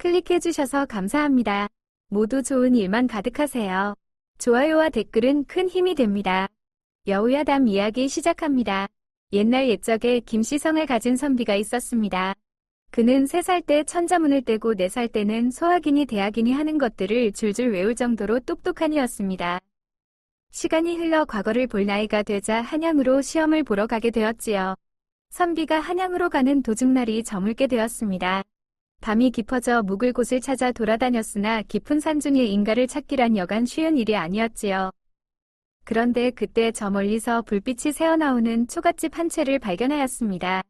클릭해주셔서 감사합니다. 모두 좋은 일만 가득하세요. 좋아요와 댓글은 큰 힘이 됩니다. 여우야담 이야기 시작합니다. 옛날 옛적에 김씨성을 가진 선비가 있었습니다. 그는 3살 때 천자문을 떼고 4살 때는 소학이니 대학이니 하는 것들을 줄줄 외울 정도로 똑똑한 이였습니다. 시간이 흘러 과거를 볼 나이가 되자 한양으로 시험을 보러 가게 되었지요. 선비가 한양으로 가는 도중 날이 저물게 되었습니다. 밤이 깊어져 묵을 곳을 찾아 돌아다녔으나 깊은 산중에 인가를 찾기란 여간 쉬운 일이 아니었지요. 그런데 그때 저 멀리서 불빛이 새어나오는 초갓집 한 채를 발견하였습니다.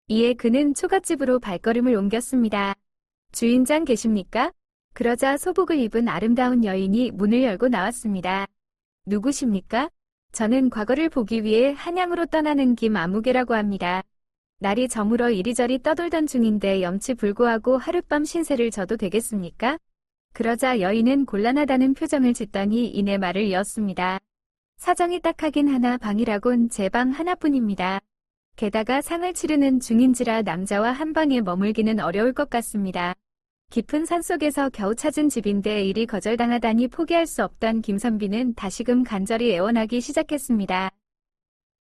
이에 그는 초갓집으로 발걸음을 옮겼습니다. 주인장 계십니까? 그러자 소복을 입은 아름다운 여인이 문을 열고 나왔습니다. 누구십니까? 저는 과거를 보기 위해 한양으로 떠나는 김아무개라고 합니다. 날이 저물어 이리저리 떠돌던 중인데 염치불구하고 하룻밤 신세를 져도 되겠습니까? 그러자 여인은 곤란하다는 표정을 짓더니 이내 말을 이었습니다. 사정이 딱하긴 하나 방이라곤 제 방 하나뿐입니다. 게다가 상을 치르는 중인지라 남자와 한 방에 머물기는 어려울 것 같습니다. 깊은 산속에서 겨우 찾은 집인데 이리 거절당하다니 포기할 수 없던 김선비는 다시금 간절히 애원하기 시작했습니다.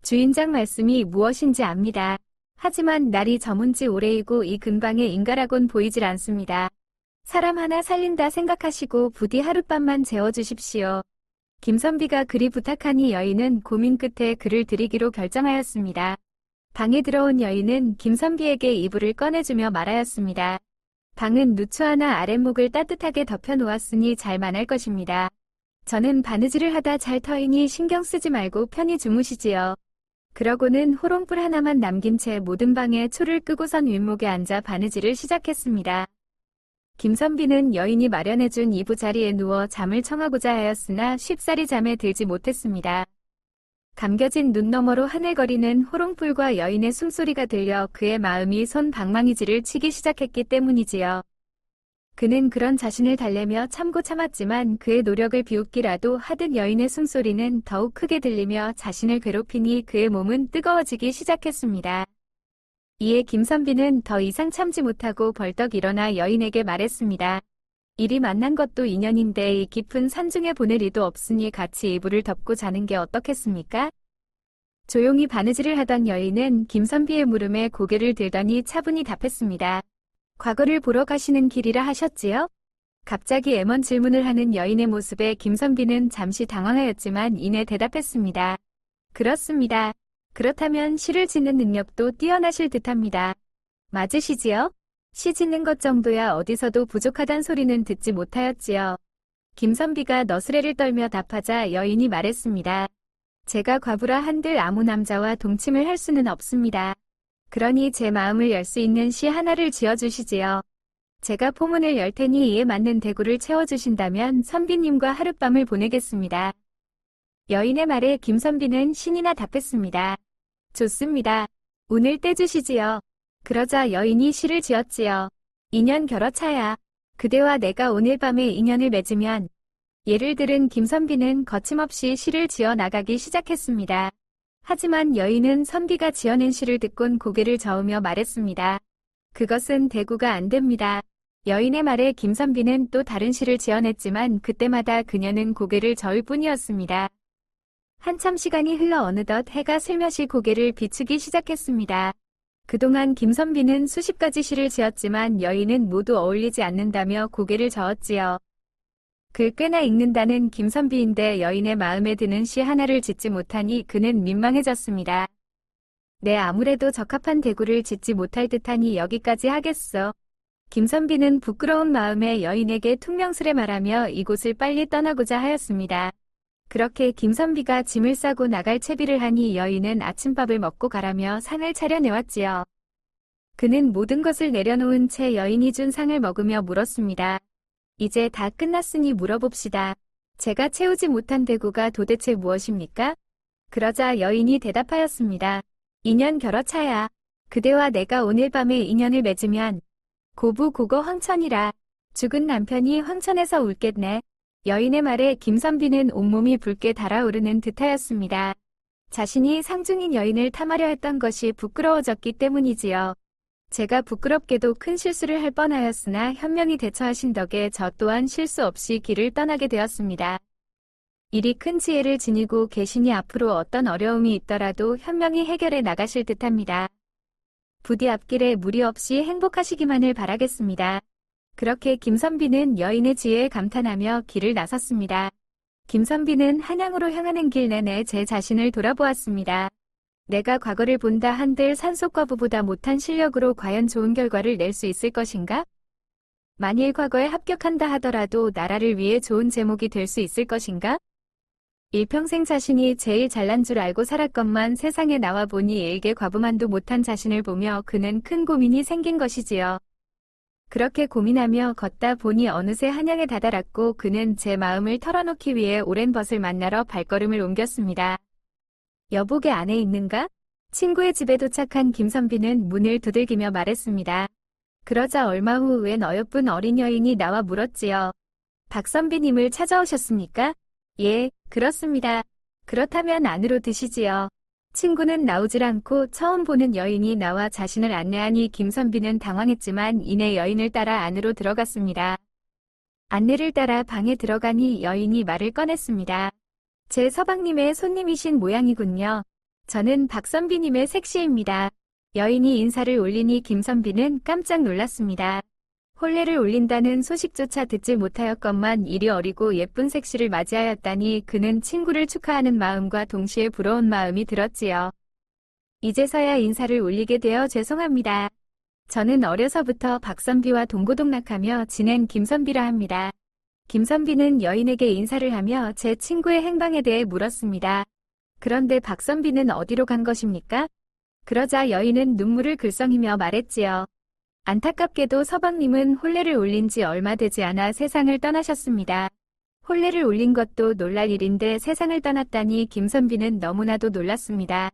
주인장 말씀이 무엇인지 압니다. 하지만 날이 저문 지 오래이고 이 근방에 인가라곤 보이질 않습니다. 사람 하나 살린다 생각하시고 부디 하룻밤만 재워주십시오. 김선비가 그리 부탁하니 여인은 고민 끝에 그를 드리기로 결정하였습니다. 방에 들어온 여인은 김선비에게 이불을 꺼내주며 말하였습니다. 방은 누추 하나 아랫목을 따뜻하게 덮여놓았으니 잘만할 것입니다. 저는 바느질을 하다 잘 터이니 신경 쓰지 말고 편히 주무시지요. 그러고는 호롱불 하나만 남긴 채 모든 방에 초를 끄고선 윗목에 앉아 바느질을 시작했습니다. 김선비는 여인이 마련해준 이부자리에 누워 잠을 청하고자 하였으나 쉽사리 잠에 들지 못했습니다. 감겨진 눈 너머로 하늘거리는 호롱불과 여인의 숨소리가 들려 그의 마음이 손 방망이질을 치기 시작했기 때문이지요. 그는 그런 자신을 달래며 참고 참았지만 그의 노력을 비웃기라도 하듯 여인의 숨소리는 더욱 크게 들리며 자신을 괴롭히니 그의 몸은 뜨거워지기 시작했습니다. 이에 김선비는 더 이상 참지 못하고 벌떡 일어나 여인에게 말했습니다. 이리 만난 것도 인연인데 이 깊은 산중에 보낼 리도 없으니 같이 이불을 덮고 자는 게 어떻겠습니까? 조용히 바느질을 하던 여인은 김선비의 물음에 고개를 들더니 차분히 답했습니다. 과거를 보러 가시는 길이라 하셨지요? 갑자기 애먼 질문을 하는 여인의 모습에 김선비는 잠시 당황하였지만 이내 대답했습니다. 그렇습니다. 그렇다면 시를 짓는 능력도 뛰어나실 듯합니다. 맞으시지요? 시 짓는 것 정도야 어디서도 부족하단 소리는 듣지 못하였지요. 김선비가 너스레를 떨며 답하자 여인이 말했습니다. 제가 과부라 한들 아무 남자와 동침을 할 수는 없습니다. 그러니 제 마음을 열 수 있는 시 하나를 지어주시지요. 제가 포문을 열 테니 이에 맞는 대구를 채워주신다면 선비님과 하룻밤을 보내겠습니다. 여인의 말에 김선비는 신이나 답했습니다. 좋습니다. 오늘 떼주시지요. 그러자 여인이 시를 지었지요. 인연 결어차야. 그대와 내가 오늘 밤에 인연을 맺으면. 예를 들은 김선비는 거침없이 시를 지어 나가기 시작했습니다. 하지만 여인은 선비가 지어낸 시를 듣곤 고개를 저으며 말했습니다. 그것은 대구가 안 됩니다. 여인의 말에 김선비는 또 다른 시를 지어냈지만 그때마다 그녀는 고개를 저을 뿐이었습니다. 한참 시간이 흘러 어느덧 해가 슬며시 고개를 비추기 시작했습니다. 그동안 김선비는 수십 가지 시를 지었지만 여인은 모두 어울리지 않는다며 고개를 저었지요. 글 꽤나 읽는다는 김선비인데 여인의 마음에 드는 시 하나를 짓지 못하니 그는 민망해졌습니다. 내 아무래도 적합한 대구를 짓지 못할 듯하니 여기까지 하겠어. 김선비는 부끄러운 마음에 여인에게 퉁명스레 말하며 이곳을 빨리 떠나고자 하였습니다. 그렇게 김선비가 짐을 싸고 나갈 채비를 하니 여인은 아침밥을 먹고 가라며 상을 차려내왔지요. 그는 모든 것을 내려놓은 채 여인이 준 상을 먹으며 물었습니다. 이제 다 끝났으니 물어봅시다. 제가 채우지 못한 대구가 도대체 무엇입니까? 그러자 여인이 대답하였습니다. 인연 결어차야. 그대와 내가 오늘 밤에 인연을 맺으면 고부 고거 황천이라. 죽은 남편이 황천에서 울겠네. 여인의 말에 김선비는 온몸이 붉게 달아오르는 듯하였습니다. 자신이 상중인 여인을 탐하려 했던 것이 부끄러워졌기 때문이지요. 제가 부끄럽게도 큰 실수를 할 뻔하였으나 현명히 대처하신 덕에 저 또한 실수 없이 길을 떠나게 되었습니다. 일이 큰 지혜를 지니고 계시니 앞으로 어떤 어려움이 있더라도 현명히 해결해 나가실 듯합니다. 부디 앞길에 무리 없이 행복하시기만을 바라겠습니다. 그렇게 김선비는 여인의 지혜에 감탄하며 길을 나섰습니다. 김선비는 한양으로 향하는 길 내내 제 자신을 돌아보았습니다. 내가 과거를 본다 한들 산속과부보다 못한 실력으로 과연 좋은 결과를 낼 수 있을 것인가? 만일 과거에 합격한다 하더라도 나라를 위해 좋은 제목이 될 수 있을 것인가? 일평생 자신이 제일 잘난 줄 알고 살았건만 세상에 나와 보니 일개 과부만도 못한 자신을 보며 그는 큰 고민이 생긴 것이지요. 그렇게 고민하며 걷다 보니 어느새 한양에 다다랐고 그는 제 마음을 털어놓기 위해 오랜 벗을 만나러 발걸음을 옮겼습니다. 여보게 안에 있는가? 친구의 집에 도착한 김선비는 문을 두들기며 말했습니다. 그러자 얼마 후 웬 어여쁜 어린 여인이 나와 물었지요. 박선비님을 찾아오셨습니까? 예, 그렇습니다. 그렇다면 안으로 드시지요. 친구는 나오질 않고 처음 보는 여인이 나와 자신을 안내하니 김선비는 당황했지만 이내 여인을 따라 안으로 들어갔습니다. 안내를 따라 방에 들어가니 여인이 말을 꺼냈습니다. 제 서방님의 손님이신 모양이군요. 저는 박선비님의 색시입니다. 여인이 인사를 올리니 김선비는 깜짝 놀랐습니다. 혼례를 올린다는 소식조차 듣지 못하였건만 이리 어리고 예쁜 색시를 맞이하였다니 그는 친구를 축하하는 마음과 동시에 부러운 마음이 들었지요. 이제서야 인사를 올리게 되어 죄송합니다. 저는 어려서부터 박선비와 동고동락하며 지낸 김선비라 합니다. 김선비는 여인에게 인사를 하며 제 친구의 행방에 대해 물었습니다. 그런데 박선비는 어디로 간 것입니까? 그러자 여인은 눈물을 글썽이며 말했지요. 안타깝게도 서방님은 혼례를 올린 지 얼마 되지 않아 세상을 떠나셨습니다. 혼례를 올린 것도 놀랄 일인데 세상을 떠났다니 김선비는 너무나도 놀랐습니다.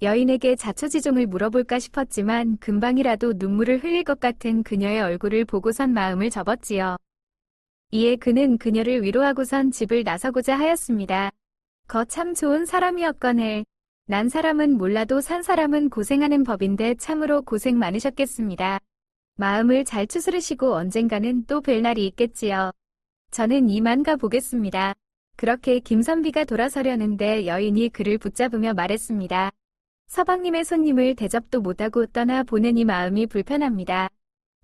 여인에게 자초지종을 물어볼까 싶었지만 금방이라도 눈물을 흘릴 것 같은 그녀의 얼굴을 보고선 마음을 접었지요. 이에 그는 그녀를 위로하고선 집을 나서고자 하였습니다. 거 참 좋은 사람이었거늘. 난 사람은 몰라도 산 사람은 고생하는 법인데 참으로 고생 많으셨겠습니다. 마음을 잘 추스르시고 언젠가는 또 뵐 날이 있겠지요. 저는 이만 가보겠습니다. 그렇게 김선비가 돌아서려는데 여인이 그를 붙잡으며 말했습니다. 서방님의 손님을 대접도 못하고 떠나 보내니 마음이 불편합니다.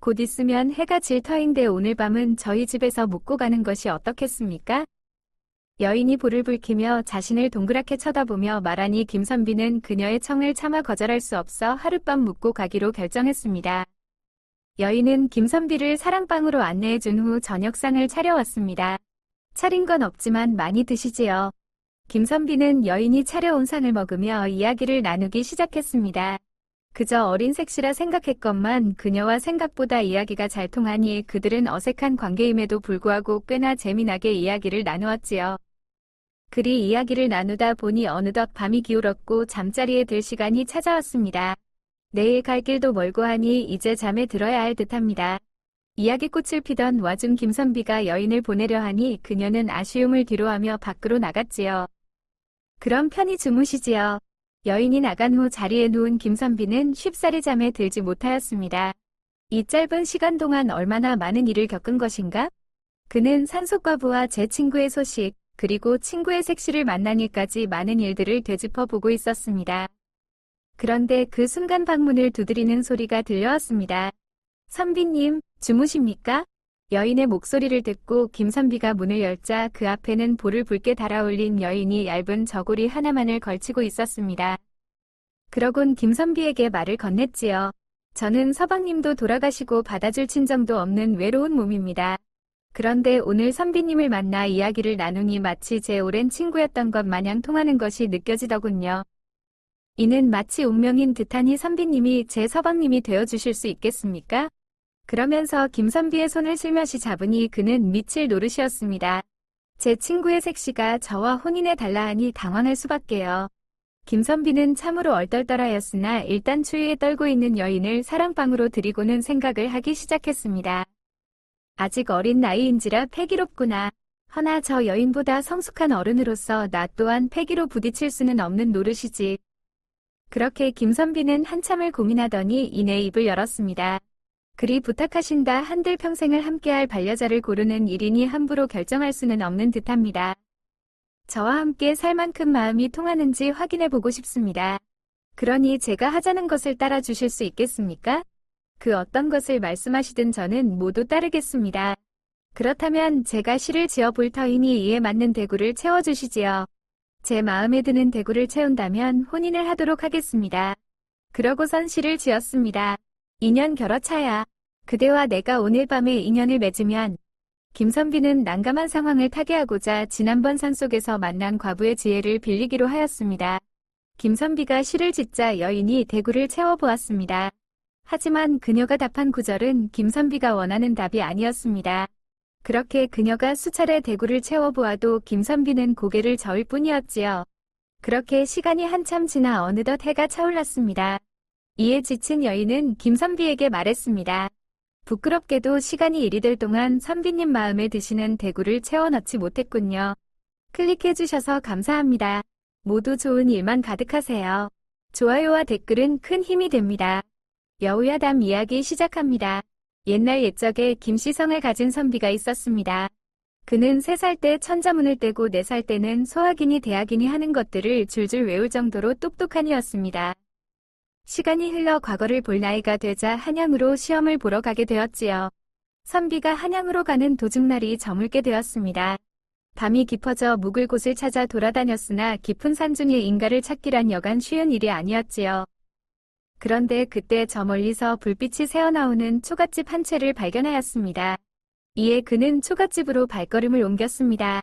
곧 있으면 해가 질 터인데 오늘 밤은 저희 집에서 묵고 가는 것이 어떻겠습니까? 여인이 볼을 붉히며 자신을 동그랗게 쳐다보며 말하니 김선비는 그녀의 청을 차마 거절할 수 없어 하룻밤 묵고 가기로 결정했습니다. 여인은 김선비를 사랑방으로 안내해준 후 저녁상을 차려왔습니다. 차린 건 없지만 많이 드시지요. 김선비는 여인이 차려온 상을 먹으며 이야기를 나누기 시작했습니다. 그저 어린 색시라 생각했건만 그녀와 생각보다 이야기가 잘 통하니 그들은 어색한 관계임에도 불구하고 꽤나 재미나게 이야기를 나누었지요. 그리 이야기를 나누다 보니 어느덧 밤이 기울었고 잠자리에 들 시간이 찾아왔습니다. 내일 갈 길도 멀고 하니 이제 잠에 들어야 할 듯합니다. 이야기꽃을 피던 와중 김선비가 여인을 보내려 하니 그녀는 아쉬움을 뒤로하며 밖으로 나갔지요. 그럼 편히 주무시지요. 여인이 나간 후 자리에 누운 김선비는 쉽사리 잠에 들지 못하였습니다. 이 짧은 시간 동안 얼마나 많은 일을 겪은 것인가? 그는 산속과부와 제 친구의 소식, 그리고 친구의 색시를 만난 일까지 많은 일들을 되짚어보고 있었습니다. 그런데 그 순간 방문을 두드리는 소리가 들려왔습니다. 선비님, 주무십니까? 여인의 목소리를 듣고 김선비가 문을 열자 그 앞에는 볼을 붉게 달아올린 여인이 얇은 저고리 하나만을 걸치고 있었습니다. 그러곤 김선비에게 말을 건넸지요. 저는 서방님도 돌아가시고 받아줄 친정도 없는 외로운 몸입니다. 그런데 오늘 선비님을 만나 이야기를 나누니 마치 제 오랜 친구였던 것 마냥 통하는 것이 느껴지더군요. 이는 마치 운명인 듯하니 선비님이 제 서방님이 되어주실 수 있겠습니까? 그러면서 김선비의 손을 슬며시 잡으니 그는 미칠 노릇이었습니다. 제 친구의 색시가 저와 혼인해 달라 하니 당황할 수밖에요. 김선비는 참으로 얼떨떨하였으나 일단 추위에 떨고 있는 여인을 사랑방으로 들이고는 생각을 하기 시작했습니다. 아직 어린 나이인지라 패기롭구나. 허나 저 여인보다 성숙한 어른으로서 나 또한 패기로 부딪힐 수는 없는 노릇이지. 그렇게 김선비는 한참을 고민하더니 이내 입을 열었습니다. 그리 부탁하신다 한들 평생을 함께할 반려자를 고르는 일이니 함부로 결정할 수는 없는 듯합니다. 저와 함께 살 만큼 마음이 통하는지 확인해 보고 싶습니다. 그러니 제가 하자는 것을 따라 주실 수 있겠습니까? 그 어떤 것을 말씀하시든 저는 모두 따르겠습니다. 그렇다면 제가 시를 지어 볼 터이니 이에 맞는 대구를 채워주시지요. 제 마음에 드는 대구를 채운다면 혼인을 하도록 하겠습니다. 그러고선 시를 지었습니다. 인연 결어차야. 그대와 내가 오늘 밤에 인연을 맺으면. 김선비는 난감한 상황을 타개하고자 지난번 산속에서 만난 과부의 지혜를 빌리기로 하였습니다. 김선비가 시를 짓자 여인이 대구를 채워보았습니다. 하지만 그녀가 답한 구절은 김선비가 원하는 답이 아니었습니다. 그렇게 그녀가 수차례 대구를 채워보아도 김선비는 고개를 저을 뿐이었지요. 그렇게 시간이 한참 지나 어느덧 해가 차올랐습니다. 이에 지친 여인은 김선비에게 말했습니다. 부끄럽게도 시간이 이리 될 동안 선비님 마음에 드시는 대구를 채워 넣지 못했군요. 클릭해주셔서 감사합니다. 모두 좋은 일만 가득하세요. 좋아요와 댓글은 큰 힘이 됩니다. 여우야담 이야기 시작합니다. 옛날 옛적에 김시성을 가진 선비가 있었습니다. 그는 3살 때 천자문을 떼고 4살 때는 소학이니 대학이니 하는 것들을 줄줄 외울 정도로 똑똑한 이였습니다. 시간이 흘러 과거를 볼 나이가 되자 한양으로 시험을 보러 가게 되었지요. 선비가 한양으로 가는 도중날이 저물게 되었습니다. 밤이 깊어져 묵을 곳을 찾아 돌아다녔으나 깊은 산중에 인가를 찾기란 여간 쉬운 일이 아니었지요. 그런데 그때 저 멀리서 불빛이 새어나오는 초갓집 한 채를 발견하였습니다. 이에 그는 초갓집으로 발걸음을 옮겼습니다.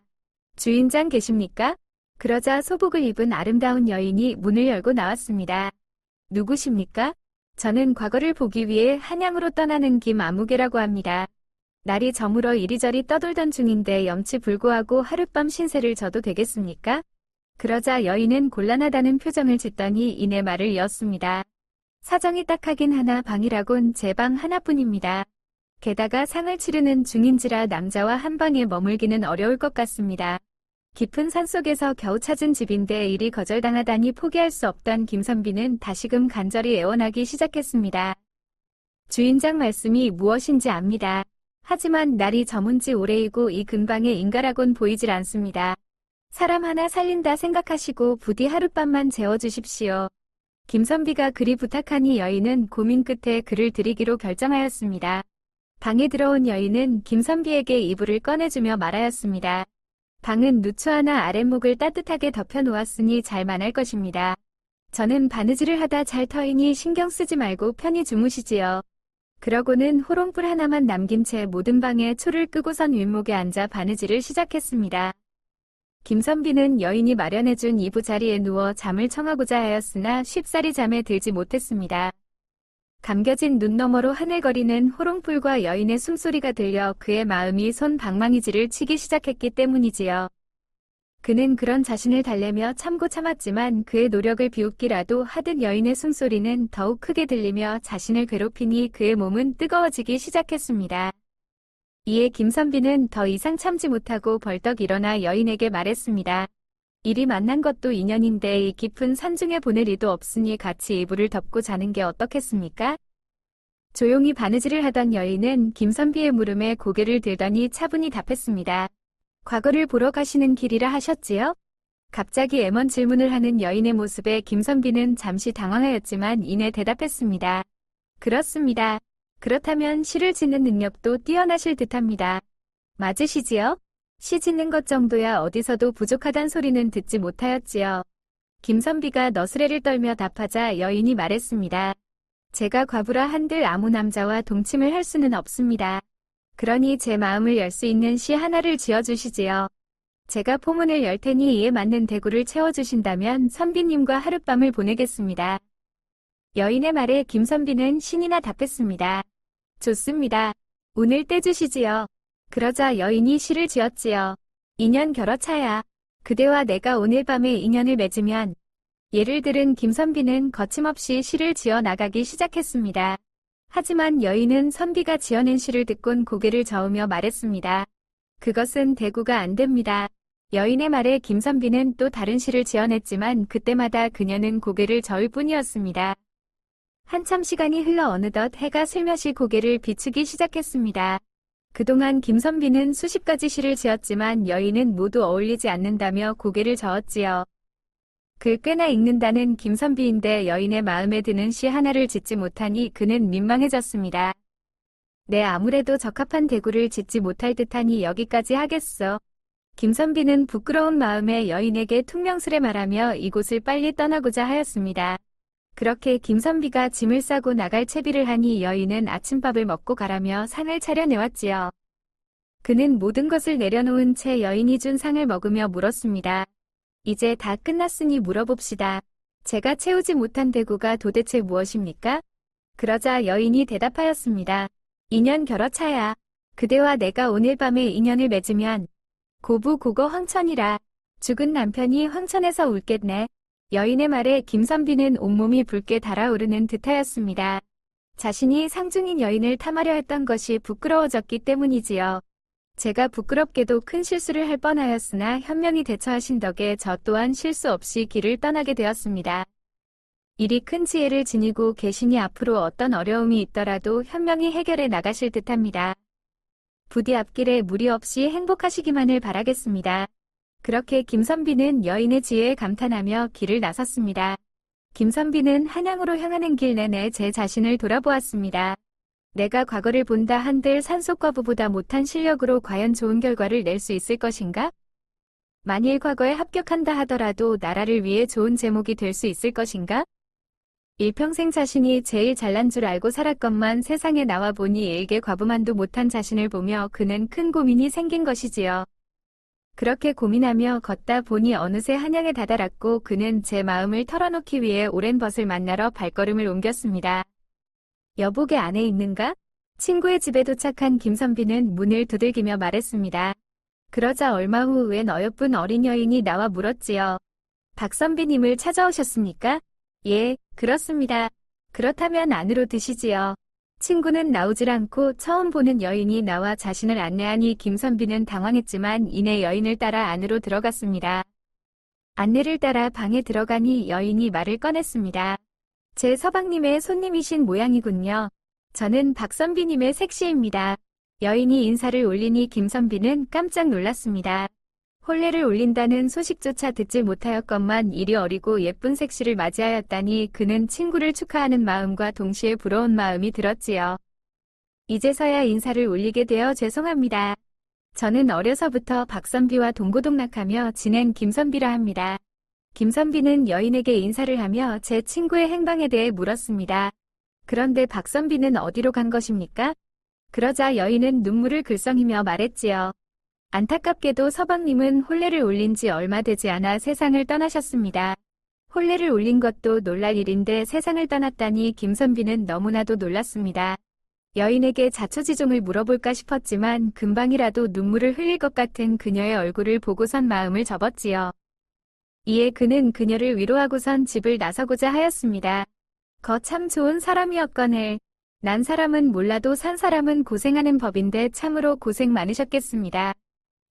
주인장 계십니까? 그러자 소복을 입은 아름다운 여인이 문을 열고 나왔습니다. 누구십니까? 저는 과거를 보기 위해 한양으로 떠나는 김아무개라고 합니다. 날이 저물어 이리저리 떠돌던 중인데 염치불구하고 하룻밤 신세를 져도 되겠습니까? 그러자 여인은 곤란하다는 표정을 짓더니 이내 말을 이었습니다. 사정이 딱하긴 하나 방이라곤 제 방 하나뿐입니다. 게다가 상을 치르는 중인지라 남자와 한 방에 머물기는 어려울 것 같습니다. 깊은 산속에서 겨우 찾은 집인데 이리 거절당하다니 포기할 수 없던 김선비는 다시금 간절히 애원하기 시작했습니다. 주인장 말씀이 무엇인지 압니다. 하지만 날이 저문 지 오래이고 이 근방에 인가라곤 보이질 않습니다. 사람 하나 살린다 생각하시고 부디 하룻밤만 재워주십시오. 김선비가 그리 부탁하니 여인은 고민 끝에 그를 드리기로 결정하였습니다. 방에 들어온 여인은 김선비에게 이불을 꺼내주며 말하였습니다. 방은 누추 하나 아랫목을 따뜻하게 덮여놓았으니 잘만할 것입니다. 저는 바느질을 하다 잘 터이니 신경 쓰지 말고 편히 주무시지요. 그러고는 호롱불 하나만 남긴 채 모든 방에 초를 끄고선 윗목에 앉아 바느질을 시작했습니다. 김선비는 여인이 마련해준 이부자리에 누워 잠을 청하고자 하였으나 쉽사리 잠에 들지 못했습니다. 감겨진 눈 너머로 하늘거리는 호롱불과 여인의 숨소리가 들려 그의 마음이 손방망이질을 치기 시작했기 때문이지요. 그는 그런 자신을 달래며 참고 참았지만 그의 노력을 비웃기라도 하듯 여인의 숨소리는 더욱 크게 들리며 자신을 괴롭히니 그의 몸은 뜨거워지기 시작했습니다. 이에 김선비는 더 이상 참지 못하고 벌떡 일어나 여인에게 말했습니다. 이리 만난 것도 인연인데 이 깊은 산중에 보낼 이도 없으니 같이 이불을 덮고 자는 게 어떻겠습니까? 조용히 바느질을 하던 여인은 김선비의 물음에 고개를 들더니 차분히 답했습니다. 과거를 보러 가시는 길이라 하셨지요? 갑자기 애먼 질문을 하는 여인의 모습에 김선비는 잠시 당황하였지만 이내 대답했습니다. 그렇습니다. 그렇다면 시를 짓는 능력도 뛰어나실 듯합니다. 맞으시지요? 시 짓는 것 정도야 어디서도 부족하단 소리는 듣지 못하였지요. 김선비가 너스레를 떨며 답하자 여인이 말했습니다. 제가 과부라 한들 아무 남자와 동침을 할 수는 없습니다. 그러니 제 마음을 열 수 있는 시 하나를 지어주시지요. 제가 포문을 열 테니 이에 맞는 대구를 채워주신다면 선비님과 하룻밤을 보내겠습니다. 여인의 말에 김선비는 신이나 답했습니다. 좋습니다. 운을 떼주시지요. 그러자 여인이 시를 지었지요. 인연 결어차야. 그대와 내가 오늘 밤에 인연을 맺으면. 예를 들은 김선비는 거침없이 시를 지어 나가기 시작했습니다. 하지만 여인은 선비가 지어낸 시를 듣곤 고개를 저으며 말했습니다. 그것은 대구가 안 됩니다. 여인의 말에 김선비는 또 다른 시를 지어냈지만 그때마다 그녀는 고개를 저을 뿐이었습니다. 한참 시간이 흘러 어느덧 해가 슬며시 고개를 비추기 시작했습니다. 그동안 김선비는 수십 가지 시를 지었지만 여인은 모두 어울리지 않는다며 고개를 저었지요. 글 꽤나 읽는다는 김선비인데 여인의 마음에 드는 시 하나를 짓지 못하니 그는 민망해졌습니다. 내 아무래도 적합한 대구를 짓지 못할 듯하니 여기까지 하겠어. 김선비는 부끄러운 마음에 여인에게 퉁명스레 말하며 이곳을 빨리 떠나고자 하였습니다. 그렇게 김선비가 짐을 싸고 나갈 채비를 하니 여인은 아침밥을 먹고 가라며 상을 차려내왔지요. 그는 모든 것을 내려놓은 채 여인이 준 상을 먹으며 물었습니다. 이제 다 끝났으니 물어봅시다. 제가 채우지 못한 대구가 도대체 무엇입니까? 그러자 여인이 대답하였습니다. 인연 결어차야. 그대와 내가 오늘 밤에 인연을 맺으면 고부고거 황천이라. 죽은 남편이 황천에서 울겠네. 여인의 말에 김선비는 온몸이 붉게 달아오르는 듯하였습니다. 자신이 상중인 여인을 탐하려 했던 것이 부끄러워졌기 때문이지요. 제가 부끄럽게도 큰 실수를 할 뻔하였으나 현명히 대처하신 덕에 저 또한 실수 없이 길을 떠나게 되었습니다. 이리 큰 지혜를 지니고 계시니 앞으로 어떤 어려움이 있더라도 현명히 해결해 나가실 듯합니다. 부디 앞길에 무리 없이 행복하시기만을 바라겠습니다. 그렇게 김선비는 여인의 지혜에 감탄하며 길을 나섰습니다. 김선비는 한양으로 향하는 길 내내 제 자신을 돌아보았습니다. 내가 과거를 본다 한들 산속과부보다 못한 실력으로 과연 좋은 결과를 낼 수 있을 것인가? 만일 과거에 합격한다 하더라도 나라를 위해 좋은 제목이 될 수 있을 것인가? 일평생 자신이 제일 잘난 줄 알고 살았건만 세상에 나와 보니 일개 과부만도 못한 자신을 보며 그는 큰 고민이 생긴 것이지요. 그렇게 고민하며 걷다 보니 어느새 한양에 다다랐고 그는 제 마음을 털어놓기 위해 오랜 벗을 만나러 발걸음을 옮겼습니다. 여보게 안에 있는가? 친구의 집에 도착한 김선비는 문을 두들기며 말했습니다. 그러자 얼마 후 웬 어여쁜 어린 여인이 나와 물었지요. 박선비님을 찾아오셨습니까? 예, 그렇습니다. 그렇다면 안으로 드시지요. 친구는 나오질 않고 처음 보는 여인이 나와 자신을 안내하니 김선비는 당황했지만 이내 여인을 따라 안으로 들어갔습니다. 안내를 따라 방에 들어가니 여인이 말을 꺼냈습니다. 제 서방님의 손님이신 모양이군요. 저는 박선비님의 색시입니다. 여인이 인사를 올리니 김선비는 깜짝 놀랐습니다. 혼례를 올린다는 소식조차 듣지 못하였건만 이리 어리고 예쁜 색시를 맞이하였다니 그는 친구를 축하하는 마음과 동시에 부러운 마음이 들었지요. 이제서야 인사를 올리게 되어 죄송합니다. 저는 어려서부터 박선비와 동고동락하며 지낸 김선비라 합니다. 김선비는 여인에게 인사를 하며 제 친구의 행방에 대해 물었습니다. 그런데 박선비는 어디로 간 것입니까? 그러자 여인은 눈물을 글썽이며 말했지요. 안타깝게도 서방님은 혼례를 올린 지 얼마 되지 않아 세상을 떠나셨습니다. 혼례를 올린 것도 놀랄 일인데 세상을 떠났다니 김선비는 너무나도 놀랐습니다. 여인에게 자초지종을 물어볼까 싶었지만 금방이라도 눈물을 흘릴 것 같은 그녀의 얼굴을 보고선 마음을 접었지요. 이에 그는 그녀를 위로하고선 집을 나서고자 하였습니다. 거 참 좋은 사람이었거늘. 난 사람은 몰라도 산 사람은 고생하는 법인데 참으로 고생 많으셨겠습니다.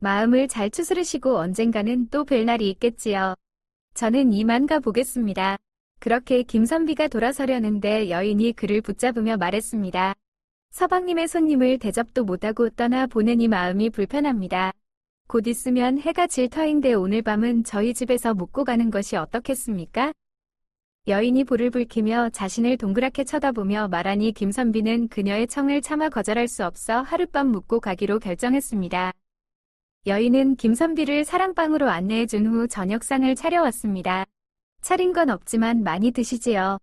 마음을 잘 추스르시고 언젠가는 또 뵐 날이 있겠지요. 저는 이만 가보겠습니다. 그렇게 김선비가 돌아서려는데 여인이 그를 붙잡으며 말했습니다. 서방님의 손님을 대접도 못하고 떠나 보내니 마음이 불편합니다. 곧 있으면 해가 질 터인데 오늘 밤은 저희 집에서 묵고 가는 것이 어떻겠습니까? 여인이 볼을 붉히며 자신을 동그랗게 쳐다보며 말하니 김선비는 그녀의 청을 차마 거절할 수 없어 하룻밤 묵고 가기로 결정했습니다. 여인은 김선비를 사랑방으로 안내해준 후 저녁상을 차려왔습니다. 차린 건 없지만 많이 드시지요.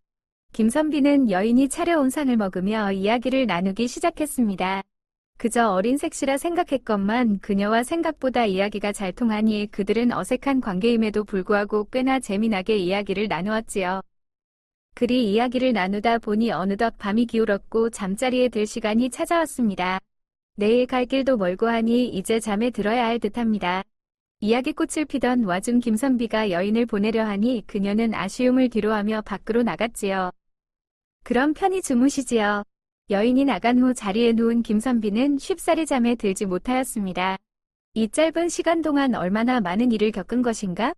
김선비는 여인이 차려온 상을 먹으며 이야기를 나누기 시작했습니다. 그저 어린 색시라 생각했건만 그녀와 생각보다 이야기가 잘 통하니 그들은 어색한 관계임에도 불구하고 꽤나 재미나게 이야기를 나누었지요. 그리 이야기를 나누다 보니 어느덧 밤이 기울었고 잠자리에 들 시간이 찾아왔습니다. 내일 갈 길도 멀고 하니 이제 잠에 들어야 할 듯합니다. 이야기꽃을 피던 와중 김선비가 여인을 보내려 하니 그녀는 아쉬움을 뒤로하며 밖으로 나갔지요. 그럼 편히 주무시지요. 여인이 나간 후 자리에 누운 김선비는 쉽사리 잠에 들지 못하였습니다. 이 짧은 시간 동안 얼마나 많은 일을 겪은 것인가?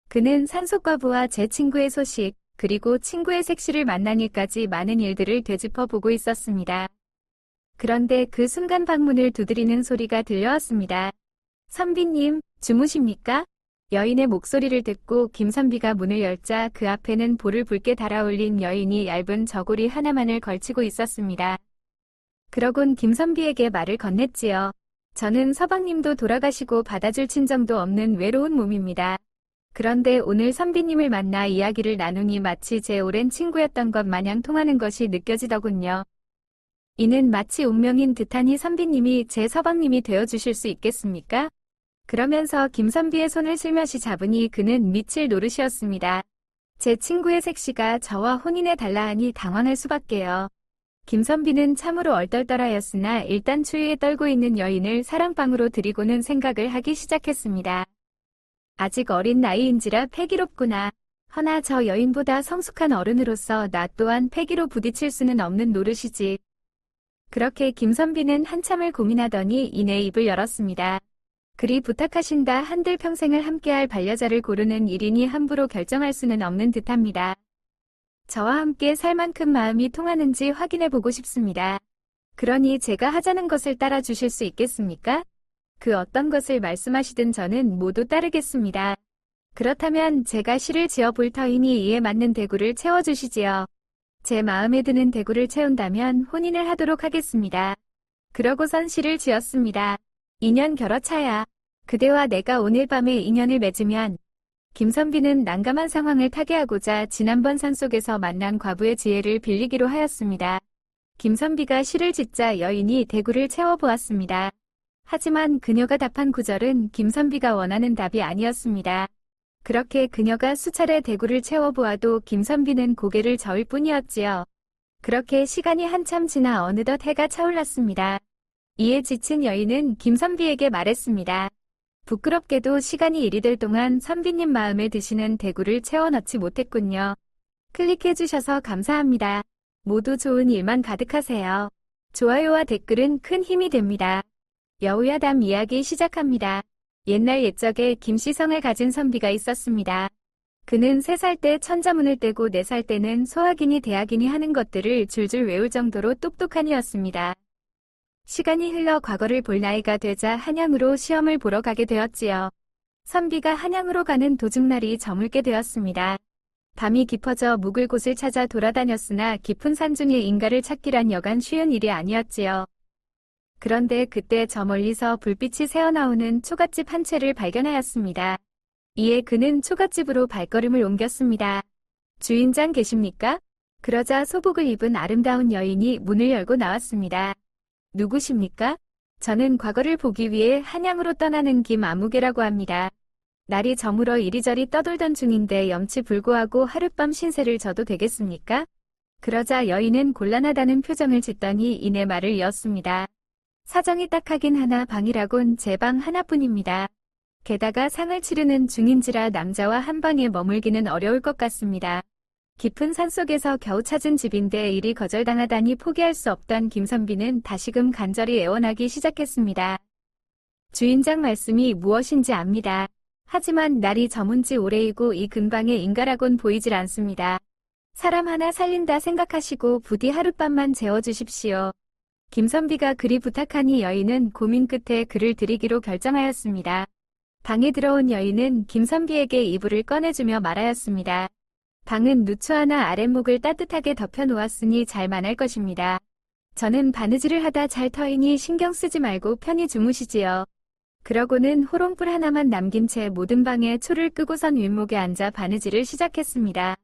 그는 산속과부와 제 친구의 소식, 그리고 친구의 색시를 만난 일까지 많은 일들을 되짚어 보고 있었습니다. 그런데 그 순간 방문을 두드리는 소리가 들려왔습니다. 선비님, 주무십니까? 여인의 목소리를 듣고 김선비가 문을 열자 그 앞에는 볼을 붉게 달아올린 여인이 얇은 저고리 하나만을 걸치고 있었습니다. 그러곤 김선비에게 말을 건넸지요. 저는 서방님도 돌아가시고 받아줄 친정도 없는 외로운 몸입니다. 그런데 오늘 선비님을 만나 이야기를 나누니 마치 제 오랜 친구였던 것 마냥 통하는 것이 느껴지더군요. 이는 마치 운명인 듯하니 선비님이 제 서방님이 되어주실 수 있겠습니까? 그러면서 김선비의 손을 슬며시 잡으니 그는 미칠 노릇이었습니다. 제 친구의 색시가 저와 혼인해 달라 하니 당황할 수밖에요. 김선비는 참으로 얼떨떨하였으나 일단 추위에 떨고 있는 여인을 사랑방으로 들이고는 생각을 하기 시작했습니다. 아직 어린 나이인지라 패기롭구나. 허나 저 여인보다 성숙한 어른으로서 나 또한 패기로 부딪힐 수는 없는 노릇이지. 그렇게 김선비는 한참을 고민하더니 이내 입을 열었습니다. 그리 부탁하신다 한들 평생을 함께할 반려자를 고르는 일이니 함부로 결정할 수는 없는 듯합니다. 저와 함께 살 만큼 마음이 통하는지 확인해 보고 싶습니다. 그러니 제가 하자는 것을 따라 주실 수 있겠습니까? 그 어떤 것을 말씀하시든 저는 모두 따르겠습니다. 그렇다면 제가 시를 지어 볼 터이니 이에 맞는 대구를 채워주시지요. 제 마음에 드는 대구를 채운다면 혼인을 하도록 하겠습니다. 그러고선 시를 지었습니다. 인연 결어차야. 그대와 내가 오늘 밤에 인연을 맺으면. 김선비는 난감한 상황을 타개하고자 지난번 산속에서 만난 과부의 지혜를 빌리기로 하였습니다. 김선비가 시를 짓자 여인이 대구를 채워보았습니다. 하지만 그녀가 답한 구절은 김선비가 원하는 답이 아니었습니다. 그렇게 그녀가 수차례 대구를 채워보아도 김선비는 고개를 저을 뿐이었지요. 그렇게 시간이 한참 지나 어느덧 해가 차올랐습니다. 이에 지친 여인은 김선비에게 말했습니다. 부끄럽게도 시간이 이리 될 동안 선비님 마음에 드시는 대구를 채워 넣지 못했군요. 클릭해주셔서 감사합니다. 모두 좋은 일만 가득하세요. 좋아요와 댓글은 큰 힘이 됩니다. 여우야담 이야기 시작합니다. 옛날 옛적에 김시성을 가진 선비가 있었습니다. 그는 3살 때 천자문을 떼고 4살 때는 소학이니 대학이니 하는 것들을 줄줄 외울 정도로 똑똑한 이였습니다. 시간이 흘러 과거를 볼 나이가 되자 한양으로 시험을 보러 가게 되었지요. 선비가 한양으로 가는 도중 날이 저물게 되었습니다. 밤이 깊어져 묵을 곳을 찾아 돌아다녔으나 깊은 산중에 인가를 찾기란 여간 쉬운 일이 아니었지요. 그런데 그때 저 멀리서 불빛이 새어나오는 초갓집 한 채를 발견하였습니다. 이에 그는 초갓집으로 발걸음을 옮겼습니다. 주인장 계십니까? 그러자 소복을 입은 아름다운 여인이 문을 열고 나왔습니다. 누구십니까? 저는 과거를 보기 위해 한양으로 떠나는 김아무개라고 합니다. 날이 저물어 이리저리 떠돌던 중인데 염치불고하고 하룻밤 신세를 져도 되겠습니까? 그러자 여인은 곤란하다는 표정을 짓더니 이내 말을 이었습니다. 사정이 딱하긴 하나 방이라곤 제 방 하나뿐입니다. 게다가 상을 치르는 중인지라 남자와 한 방에 머물기는 어려울 것 같습니다. 깊은 산속에서 겨우 찾은 집인데 일이 거절당하다니 포기할 수 없던 김선비는 다시금 간절히 애원하기 시작했습니다. 주인장 말씀이 무엇인지 압니다. 하지만 날이 저문 지 오래이고 이 근방에 인가라곤 보이질 않습니다. 사람 하나 살린다 생각하시고 부디 하룻밤만 재워주십시오. 김선비가 그리 부탁하니 여인은 고민 끝에 그를 드리기로 결정하였습니다. 방에 들어온 여인은 김선비에게 이불을 꺼내주며 말하였습니다. 방은 누추 하나 아랫목을 따뜻하게 덮여놓았으니 잘만할 것입니다. 저는 바느질을 하다 잘 터이니 신경 쓰지 말고 편히 주무시지요. 그러고는 호롱불 하나만 남긴 채 모든 방에 초를 끄고선 윗목에 앉아 바느질을 시작했습니다.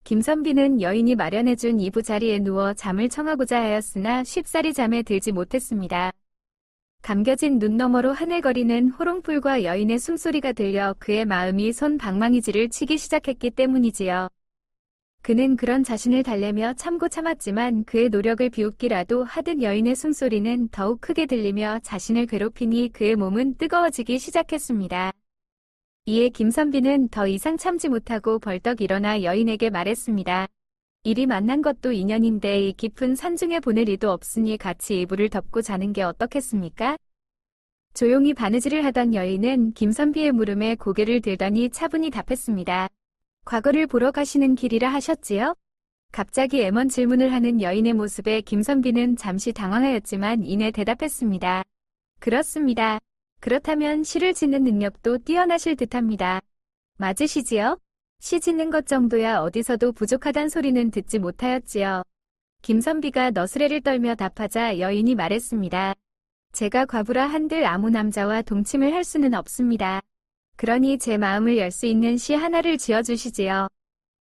김선비는 여인이 마련해준 이부자리에 누워 잠을 청하고자 하였으나 쉽사리 잠에 들지 못했습니다. 감겨진 눈 너머로 하늘거리는 호롱불과 여인의 숨소리가 들려 그의 마음이 손방망이질을 치기 시작했기 때문이지요. 그는 그런 자신을 달래며 참고 참았지만 그의 노력을 비웃기라도 하듯 여인의 숨소리는 더욱 크게 들리며 자신을 괴롭히니 그의 몸은 뜨거워지기 시작했습니다. 이에 김선비는 더 이상 참지 못하고 벌떡 일어나 여인에게 말했습니다. 이리 만난 것도 인연인데 이 깊은 산중에 보낼 이도 없으니 같이 이불을 덮고 자는 게 어떻겠습니까? 조용히 바느질을 하던 여인은 김선비의 물음에 고개를 들더니 차분히 답했습니다. 과거를 보러 가시는 길이라 하셨지요? 갑자기 애먼 질문을 하는 여인의 모습에 김선비는 잠시 당황하였지만 이내 대답했습니다. 그렇습니다. 그렇다면 시를 짓는 능력도 뛰어나실 듯합니다. 맞으시지요? 시 짓는 것 정도야 어디서도 부족하단 소리는 듣지 못하였지요. 김선비가 너스레를 떨며 답하자 여인이 말했습니다. 제가 과부라 한들 아무 남자와 동침을 할 수는 없습니다. 그러니 제 마음을 열 수 있는 시 하나를 지어주시지요.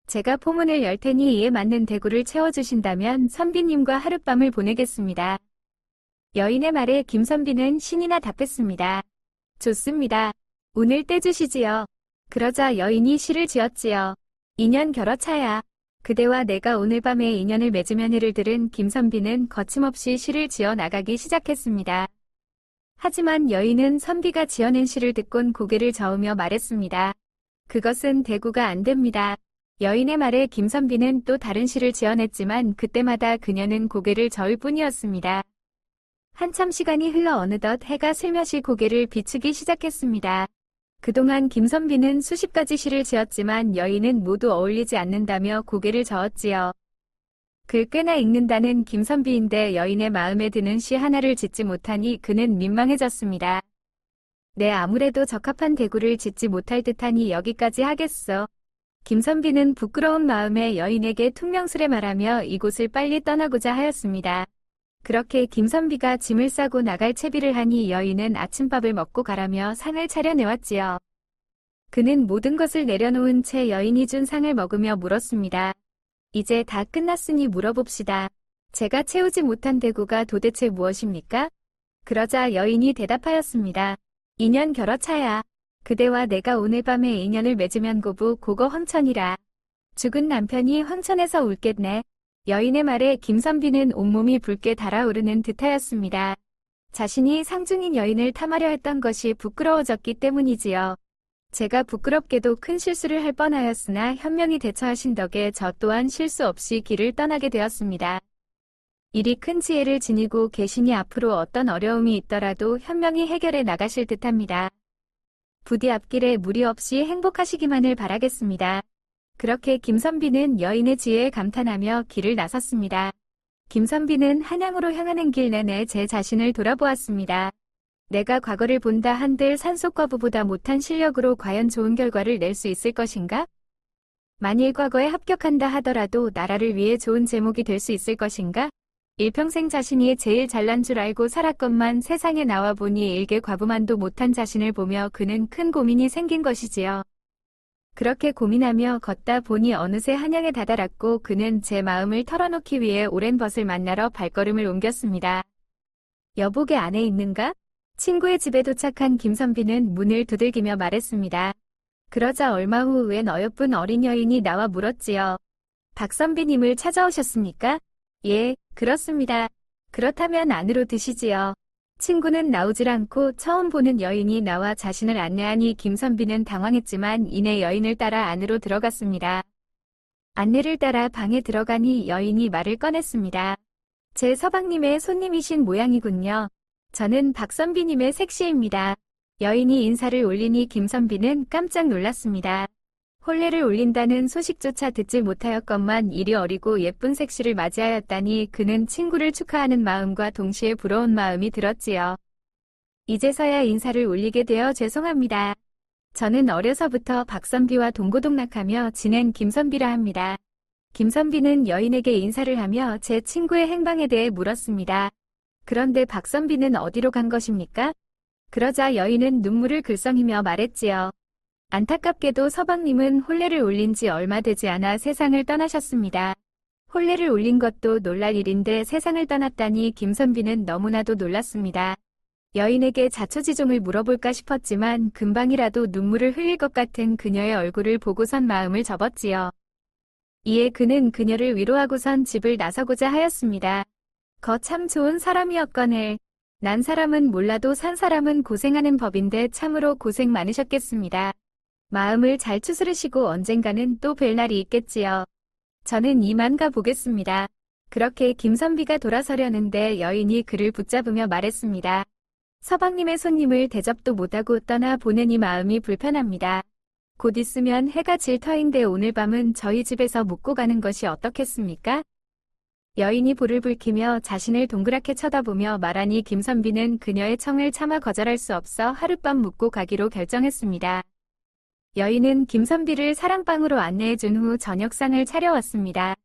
제가 포문을 열 테니 이에 맞는 대구를 채워주신다면 선비님과 하룻밤을 보내겠습니다. 여인의 말에 김선비는 신이나 답했습니다. 좋습니다. 오늘 떼주시지요. 그러자 여인이 시를 지었지요. 인연 결어차야. 그대와 내가 오늘 밤에 인연을 맺으면 해를 들은 김선비는 거침없이 시를 지어 나가기 시작했습니다. 하지만 여인은 선비가 지어낸 시를 듣곤 고개를 저으며 말했습니다. 그것은 대구가 안 됩니다. 여인의 말에 김선비는 또 다른 시를 지어냈지만 그때마다 그녀는 고개를 저을 뿐이었습니다. 한참 시간이 흘러 어느덧 해가 슬며시 고개를 비추기 시작했습니다. 그동안 김선비는 수십 가지 시를 지었지만 여인은 모두 어울리지 않는다며 고개를 저었지요. 글 꽤나 읽는다는 김선비인데 여인의 마음에 드는 시 하나를 짓지 못하니 그는 민망해졌습니다. 내 아무래도 적합한 대구를 짓지 못할 듯하니 여기까지 하겠어. 김선비는 부끄러운 마음에 여인에게 퉁명스레 말하며 이곳을 빨리 떠나고자 하였습니다. 그렇게 김선비가 짐을 싸고 나갈 채비를 하니 여인은 아침밥을 먹고 가라며 상을 차려내왔지요. 그는 모든 것을 내려놓은 채 여인이 준 상을 먹으며 물었습니다. 이제 다 끝났으니 물어봅시다. 제가 채우지 못한 대구가 도대체 무엇입니까? 그러자 여인이 대답하였습니다. 인연 결어차야. 그대와 내가 오늘 밤에 인연을 맺으면 고부 고거 황천이라. 죽은 남편이 황천에서 울겠네. 여인의 말에 김선비는 온몸이 붉게 달아오르는 듯하였습니다. 자신이 상중인 여인을 탐하려 했던 것이 부끄러워졌기 때문이지요. 제가 부끄럽게도 큰 실수를 할 뻔하였으나 현명히 대처하신 덕에 저 또한 실수 없이 길을 떠나게 되었습니다. 이리 큰 지혜를 지니고 계시니 앞으로 어떤 어려움이 있더라도 현명히 해결해 나가실 듯합니다. 부디 앞길에 무리 없이 행복하시기만을 바라겠습니다. 그렇게 김선비는 여인의 지혜에 감탄하며 길을 나섰습니다. 김선비는 한양으로 향하는 길 내내 제 자신을 돌아보았습니다. 내가 과거를 본다 한들 산속과부보다 못한 실력으로 과연 좋은 결과를 낼 수 있을 것인가? 만일 과거에 합격한다 하더라도 나라를 위해 좋은 제목이 될 수 있을 것인가? 일평생 자신이 제일 잘난 줄 알고 살았건만 세상에 나와 보니 일개 과부만도 못한 자신을 보며 그는 큰 고민이 생긴 것이지요. 그렇게 고민하며 걷다 보니 어느새 한양에 다다랐고 그는 제 마음을 털어놓기 위해 오랜 벗을 만나러 발걸음을 옮겼습니다. 여보게 안에 있는가? 친구의 집에 도착한 김선비는 문을 두들기며 말했습니다. 그러자 얼마 후 웬 어여쁜 어린 여인이 나와 물었지요. 박선비님을 찾아오셨습니까? 예, 그렇습니다. 그렇다면 안으로 드시지요. 친구는 나오질 않고 처음 보는 여인이 나와 자신을 안내하니 김선비는 당황했지만 이내 여인을 따라 안으로 들어갔습니다. 안내를 따라 방에 들어가니 여인이 말을 꺼냈습니다. 제 서방님의 손님이신 모양이군요. 저는 박선비님의 색시입니다. 여인이 인사를 올리니 김선비는 깜짝 놀랐습니다. 혼례를 올린다는 소식조차 듣지 못하였건만 이리 어리고 예쁜 색시를 맞이하였다니 그는 친구를 축하하는 마음과 동시에 부러운 마음이 들었지요. 이제서야 인사를 올리게 되어 죄송합니다. 저는 어려서부터 박선비와 동고동락하며 지낸 김선비라 합니다. 김선비는 여인에게 인사를 하며 제 친구의 행방에 대해 물었습니다. 그런데 박선비는 어디로 간 것입니까? 그러자 여인은 눈물을 글썽이며 말했지요. 안타깝게도 서방님은 혼례를 올린 지 얼마 되지 않아 세상을 떠나셨습니다. 혼례를 올린 것도 놀랄 일인데 세상을 떠났다니 김선비는 너무나도 놀랐습니다. 여인에게 자초지종을 물어볼까 싶었지만 금방이라도 눈물을 흘릴 것 같은 그녀의 얼굴을 보고선 마음을 접었지요. 이에 그는 그녀를 위로하고선 집을 나서고자 하였습니다. 참 좋은 사람이었거늘. 난 사람은 몰라도 산 사람은 고생하는 법인데 참으로 고생 많으셨겠습니다. 마음을 잘 추스르시고 언젠가는 또 뵐 날이 있겠지요. 저는 이만 가보겠습니다. 그렇게 김선비가 돌아서려는데 여인이 그를 붙잡으며 말했습니다. 서방님의 손님을 대접도 못하고 떠나 보내니 마음이 불편합니다. 곧 있으면 해가 질 터인데 오늘 밤은 저희 집에서 묵고 가는 것이 어떻겠습니까? 여인이 볼을 붉히며 자신을 동그랗게 쳐다보며 말하니 김선비는 그녀의 청을 차마 거절할 수 없어 하룻밤 묵고 가기로 결정했습니다. 여인은 김선비를 사랑방으로 안내해준 후 저녁상을 차려왔습니다.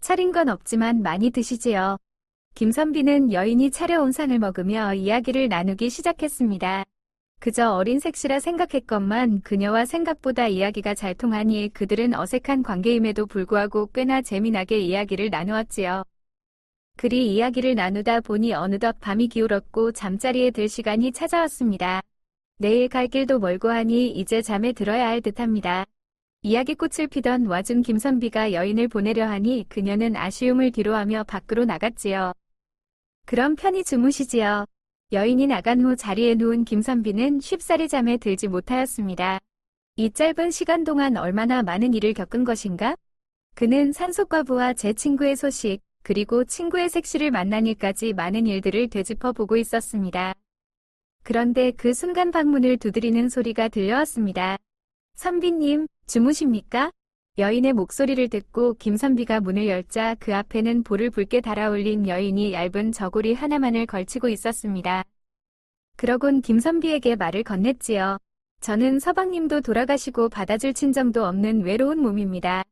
차린 건 없지만 많이 드시지요. 김선비는 여인이 차려온 상을 먹으며 이야기를 나누기 시작했습니다. 그저 어린 색시라 생각했건만 그녀와 생각보다 이야기가 잘 통하니 그들은 어색한 관계임에도 불구하고 꽤나 재미나게 이야기를 나누었지요. 그리 이야기를 나누다 보니 어느덧 밤이 기울었고 잠자리에 들 시간이 찾아왔습니다. 내일 갈 길도 멀고 하니 이제 잠에 들어야 할 듯합니다. 이야기꽃을 피던 와중 김선비가 여인을 보내려 하니 그녀는 아쉬움을 뒤로하며 밖으로 나갔지요. 그럼 편히 주무시지요. 여인이 나간 후 자리에 누운 김선비는 쉽사리 잠에 들지 못하였습니다. 이 짧은 시간 동안 얼마나 많은 일을 겪은 것인가? 그는 산속과부와 제 친구의 소식, 그리고 친구의 색시를 만난 일까지 많은 일들을 되짚어보고 있었습니다. 그런데 그 순간 방문을 두드리는 소리가 들려왔습니다. 선비님, 주무십니까? 여인의 목소리를 듣고 김선비가 문을 열자 그 앞에는 볼을 붉게 달아올린 여인이 얇은 저고리 하나만을 걸치고 있었습니다. 그러곤 김선비에게 말을 건넸지요. 저는 서방님도 돌아가시고 받아줄 친정도 없는 외로운 몸입니다.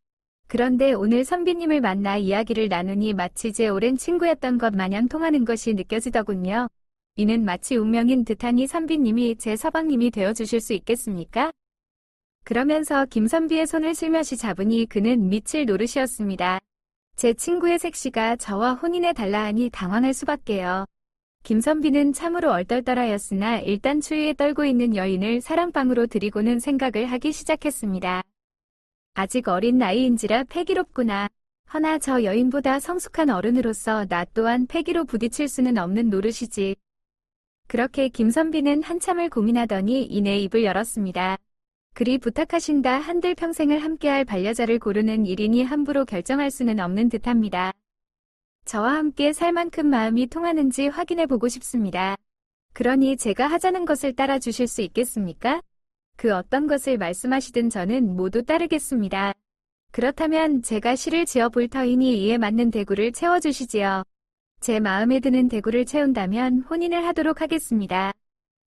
그런데 오늘 선비님을 만나 이야기를 나누니 마치 제 오랜 친구였던 것 마냥 통하는 것이 느껴지더군요. 이는 마치 운명인 듯하니 선비님이 제 서방님이 되어주실 수 있겠습니까? 그러면서 김선비의 손을 슬며시 잡으니 그는 미칠 노릇이었습니다. 제 친구의 색시가 저와 혼인해 달라 하니 당황할 수밖에요. 김선비는 참으로 얼떨떨하였으나 일단 추위에 떨고 있는 여인을 사랑방으로 들이고는 생각을 하기 시작했습니다. 아직 어린 나이인지라 패기롭구나. 허나 저 여인보다 성숙한 어른으로서 나 또한 패기로 부딪힐 수는 없는 노릇이지. 그렇게 김선비는 한참을 고민하더니 이내 입을 열었습니다. 그리 부탁하신다 한들 평생을 함께할 반려자를 고르는 일이니 함부로 결정할 수는 없는 듯합니다. 저와 함께 살 만큼 마음이 통하는지 확인해보고 싶습니다. 그러니 제가 하자는 것을 따라주실 수 있겠습니까? 그 어떤 것을 말씀하시든 저는 모두 따르겠습니다. 그렇다면 제가 시를 지어볼 터이니 이에 맞는 대구를 채워주시지요. 제 마음에 드는 대구를 채운다면 혼인을 하도록 하겠습니다.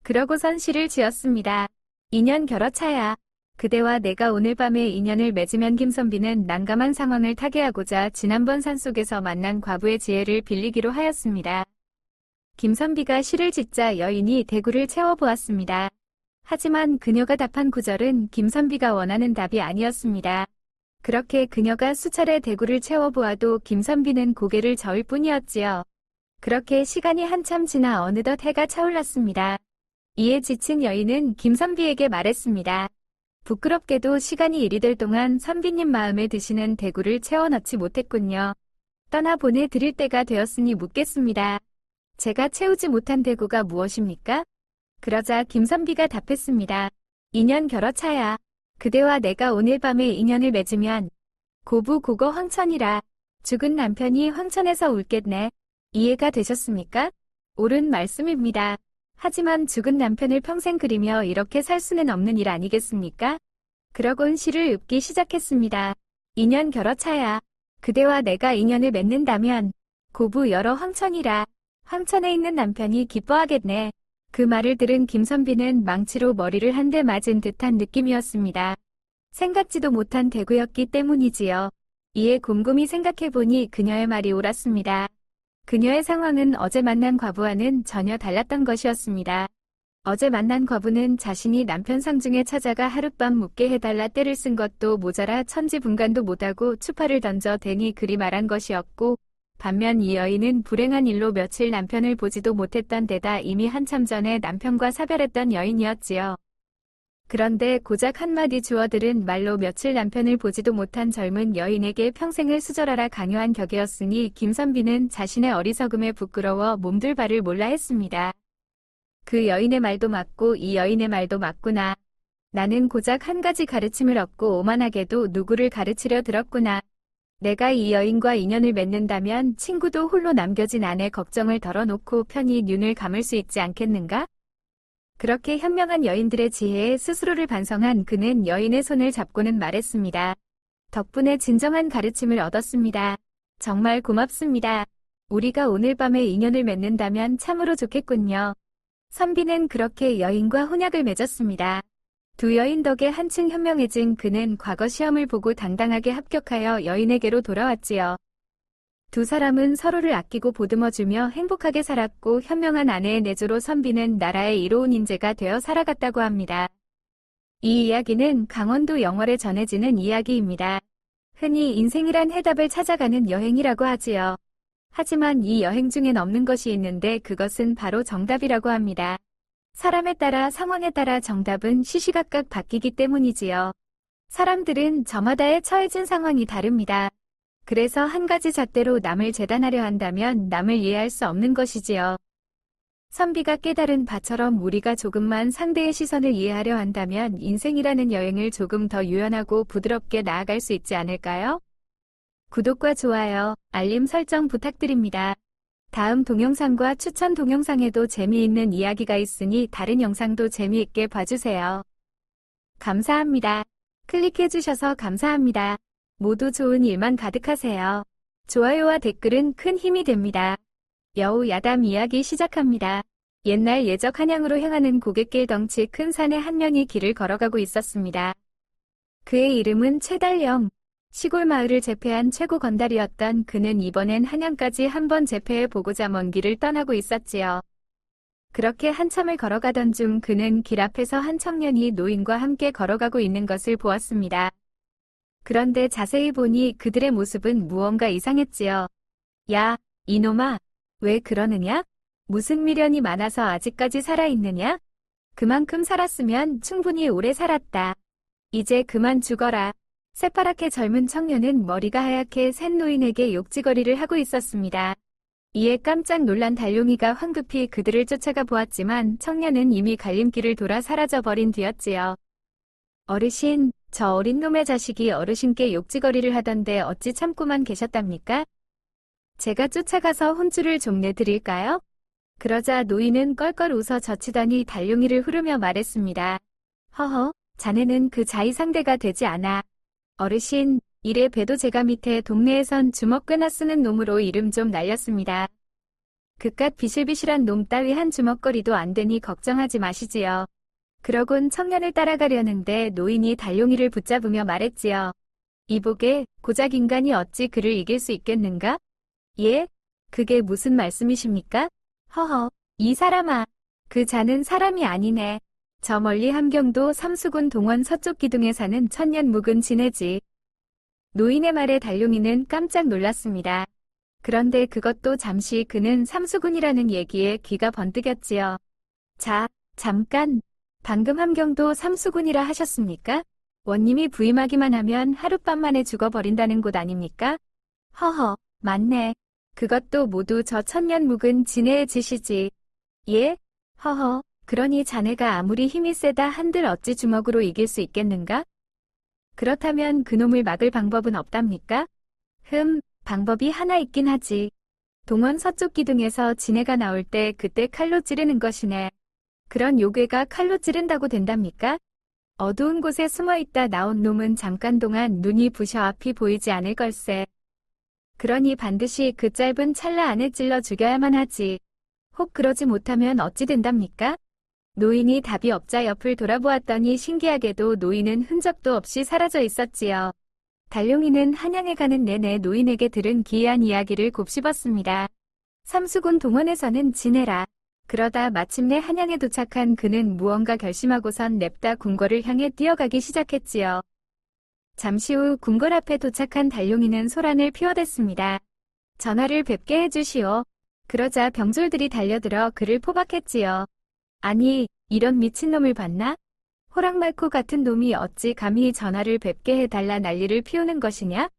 그러고선 시를 지었습니다. 인연 결어차야. 그대와 내가 오늘 밤에 인연을 맺으면 김선비는 난감한 상황을 타개하고자 지난번 산속에서 만난 과부의 지혜를 빌리기로 하였습니다. 김선비가 시를 짓자 여인이 대구를 채워보았습니다. 하지만 그녀가 답한 구절은 김선비가 원하는 답이 아니었습니다. 그렇게 그녀가 수차례 대구를 채워보아도 김선비는 고개를 저을 뿐이었지요. 그렇게 시간이 한참 지나 어느덧 해가 차올랐습니다. 이에 지친 여인은 김선비에게 말했습니다. 부끄럽게도 시간이 이리 될 동안 선비님 마음에 드시는 대구를 채워 넣지 못했군요. 떠나보내 드릴 때가 되었으니 묻겠습니다. 제가 채우지 못한 대구가 무엇입니까? 그러자 김선비가 답했습니다. 인연 결어차야. 그대와 내가 오늘 밤에 인연을 맺으면 고부 고거 황천이라. 죽은 남편이 황천에서 울겠네. 이해가 되셨습니까? 옳은 말씀입니다. 하지만 죽은 남편을 평생 그리며 이렇게 살 수는 없는 일 아니겠습니까? 그러곤 시를 읊기 시작했습니다. 인연 결어차야. 그대와 내가 인연을 맺는다면 고부 여러 황천이라. 황천에 있는 남편이 기뻐하겠네. 그 말을 들은 김선비는 망치로 머리를 한 대 맞은 듯한 느낌이었습니다. 생각지도 못한 대구였기 때문이지요. 이에 곰곰이 생각해보니 그녀의 말이 옳았습니다. 그녀의 상황은 어제 만난 과부와는 전혀 달랐던 것이었습니다. 어제 만난 과부는 자신이 남편 상중에 찾아가 하룻밤 묵게 해달라 떼를 쓴 것도 모자라 천지분간도 못하고 추파를 던져 대니 그리 말한 것이었고, 반면 이 여인은 불행한 일로 며칠 남편을 보지도 못했던 데다 이미 한참 전에 남편과 사별했던 여인이었지요. 그런데 고작 한마디 주어들은 말로 며칠 남편을 보지도 못한 젊은 여인에게 평생을 수절하라 강요한 격이었으니 김선비는 자신의 어리석음에 부끄러워 몸둘 바를 몰라 했습니다. 그 여인의 말도 맞고 이 여인의 말도 맞구나. 나는 고작 한 가지 가르침을 얻고 오만하게도 누구를 가르치려 들었구나. 내가 이 여인과 인연을 맺는다면 친구도 홀로 남겨진 아내 걱정을 덜어놓고 편히 눈을 감을 수 있지 않겠는가? 그렇게 현명한 여인들의 지혜에 스스로를 반성한 그는 여인의 손을 잡고는 말했습니다. 덕분에 진정한 가르침을 얻었습니다. 정말 고맙습니다. 우리가 오늘 밤에 인연을 맺는다면 참으로 좋겠군요. 선비는 그렇게 여인과 혼약을 맺었습니다. 두 여인 덕에 한층 현명해진 그는 과거 시험을 보고 당당하게 합격하여 여인에게로 돌아왔지요. 두 사람은 서로를 아끼고 보듬어주며 행복하게 살았고 현명한 아내의 내조로 선비는 나라의 이로운 인재가 되어 살아갔다고 합니다. 이 이야기는 강원도 영월에 전해지는 이야기입니다. 흔히 인생이란 해답을 찾아가는 여행이라고 하지요. 하지만 이 여행 중엔 없는 것이 있는데 그것은 바로 정답이라고 합니다. 사람에 따라 상황에 따라 정답은 시시각각 바뀌기 때문이지요. 사람들은 저마다의 처해진 상황이 다릅니다. 그래서 한 가지 잣대로 남을 재단하려 한다면 남을 이해할 수 없는 것이지요. 선비가 깨달은 바처럼 우리가 조금만 상대의 시선을 이해하려 한다면 인생이라는 여행을 조금 더 유연하고 부드럽게 나아갈 수 있지 않을까요? 구독과 좋아요, 알림 설정 부탁드립니다. 다음 동영상과 추천 동영상에도 재미있는 이야기가 있으니 다른 영상도 재미있게 봐주세요. 감사합니다. 클릭해주셔서 감사합니다. 모두 좋은 일만 가득하세요. 좋아요와 댓글은 큰 힘이 됩니다. 여우 야담 이야기 시작합니다. 옛날 예적 한양으로 향하는 고갯길 덩치 큰 산에 한 명이 길을 걸어가고 있었습니다. 그의 이름은 최달령. 시골 마을을 제패한 최고 건달이었던 그는 이번엔 한양까지 한번 제패해 보고자 먼 길을 떠나고 있었지요. 그렇게 한참을 걸어가던 중 그는 길 앞에서 한 청년이 노인과 함께 걸어가고 있는 것을 보았습니다. 그런데 자세히 보니 그들의 모습은 무언가 이상했지요. 야, 이놈아, 왜 그러느냐? 무슨 미련이 많아서 아직까지 살아있느냐? 그만큼 살았으면 충분히 오래 살았다. 이제 그만 죽어라. 새파랗게 젊은 청년은 머리가 하얗게 센 노인에게 욕지거리를 하고 있었습니다. 이에 깜짝 놀란 달룡이가 황급히 그들을 쫓아가 보았지만 청년은 이미 갈림길을 돌아 사라져버린 뒤였지요. 어르신, 저 어린 놈의 자식이 어르신께 욕지거리를 하던데 어찌 참고만 계셨답니까? 제가 쫓아가서 혼쭐을 좀 내드릴까요? 그러자 노인은 껄껄 웃어 젖히더니 달룡이를 후르며 말했습니다. 허허, 자네는 그 자의 상대가 되지 않아. 어르신, 이래 봬도 제가 밑에 동네에선 주먹 꽤나 쓰는 놈으로 이름 좀 날렸습니다. 그깟 비실비실한 놈 따위 한 주먹거리도 안 되니 걱정하지 마시지요. 그러곤 청년을 따라가려는데 노인이 달룡이를 붙잡으며 말했지요. 이보게, 고작 인간이 어찌 그를 이길 수 있겠는가? 예? 그게 무슨 말씀이십니까? 허허, 이 사람아. 그 자는 사람이 아니네. 저 멀리 함경도 삼수군 동원 서쪽 기둥에 사는 천년 묵은 지네지. 노인의 말에 달룡이는 깜짝 놀랐습니다. 그런데 그것도 잠시 그는 삼수군이라는 얘기에 귀가 번뜩였지요. 자, 잠깐. 방금 함경도 삼수군이라 하셨습니까? 원님이 부임하기만 하면 하룻밤만에 죽어버린다는 곳 아닙니까? 허허, 맞네. 그것도 모두 저 천년 묵은 지네의 짓이지. 예? 허허. 그러니 자네가 아무리 힘이 세다 한들 어찌 주먹으로 이길 수 있겠는가? 그렇다면 그놈을 막을 방법은 없답니까? 방법이 하나 있긴 하지. 동원 서쪽 기둥에서 지네가 나올 때 그때 칼로 찌르는 것이네. 그런 요괴가 칼로 찌른다고 된답니까? 어두운 곳에 숨어있다 나온 놈은 잠깐 동안 눈이 부셔 앞이 보이지 않을 걸세. 그러니 반드시 그 짧은 찰나 안에 찔러 죽여야만 하지. 혹 그러지 못하면 어찌 된답니까? 노인이 답이 없자 옆을 돌아보았더니 신기하게도 노인은 흔적도 없이 사라져 있었지요. 달룡이는 한양에 가는 내내 노인에게 들은 기이한 이야기를 곱씹었습니다. 삼수군 동원에서는 지내라. 그러다 마침내 한양에 도착한 그는 무언가 결심하고선 냅다 궁궐을 향해 뛰어가기 시작했지요. 잠시 후 궁궐 앞에 도착한 달룡이는 소란을 피워댔습니다. 전하를 뵙게 해주시오. 그러자 병졸들이 달려들어 그를 포박했지요. 아니, 이런 미친놈을 봤나? 호랑말코 같은 놈이 어찌 감히 전하를 뵙게 해달라 난리를 피우는 것이냐?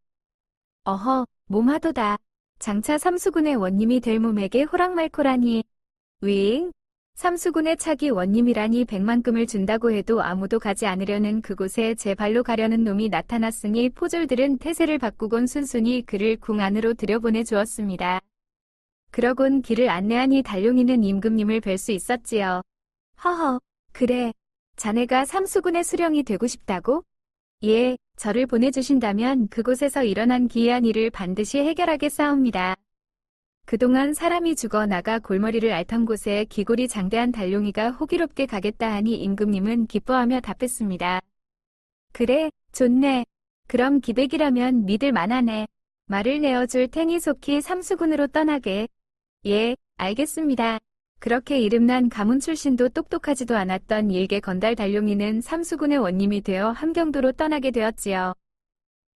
어허, 몸하도다. 장차 삼수군의 원님이 될 몸에게 호랑말코라니. 윙! 삼수군의 차기 원님이라니 100만금을 준다고 해도 아무도 가지 않으려는 그곳에 제 발로 가려는 놈이 나타났으니 포졸들은 태세를 바꾸곤 순순히 그를 궁 안으로 들여보내 주었습니다. 그러곤 길을 안내하니 달룡이는 임금님을 뵐 수 있었지요. 허허, 그래, 자네가 삼수군의 수령이 되고 싶다고? 예, 저를 보내주신다면 그곳에서 일어난 기이한 일을 반드시 해결하겠사옵니다. 그동안 사람이 죽어 나가 골머리를 앓던 곳에 기골이 장대한 달룡이가 호기롭게 가겠다 하니 임금님은 기뻐하며 답했습니다. 그래, 좋네. 그럼 기백이라면 믿을 만하네. 말을 내어줄 테니 속히 삼수군으로 떠나게. 예, 알겠습니다. 그렇게 이름난 가문 출신도 똑똑하지도 않았던 일개 건달 달룡이는 삼수군의 원님이 되어 함경도로 떠나게 되었지요.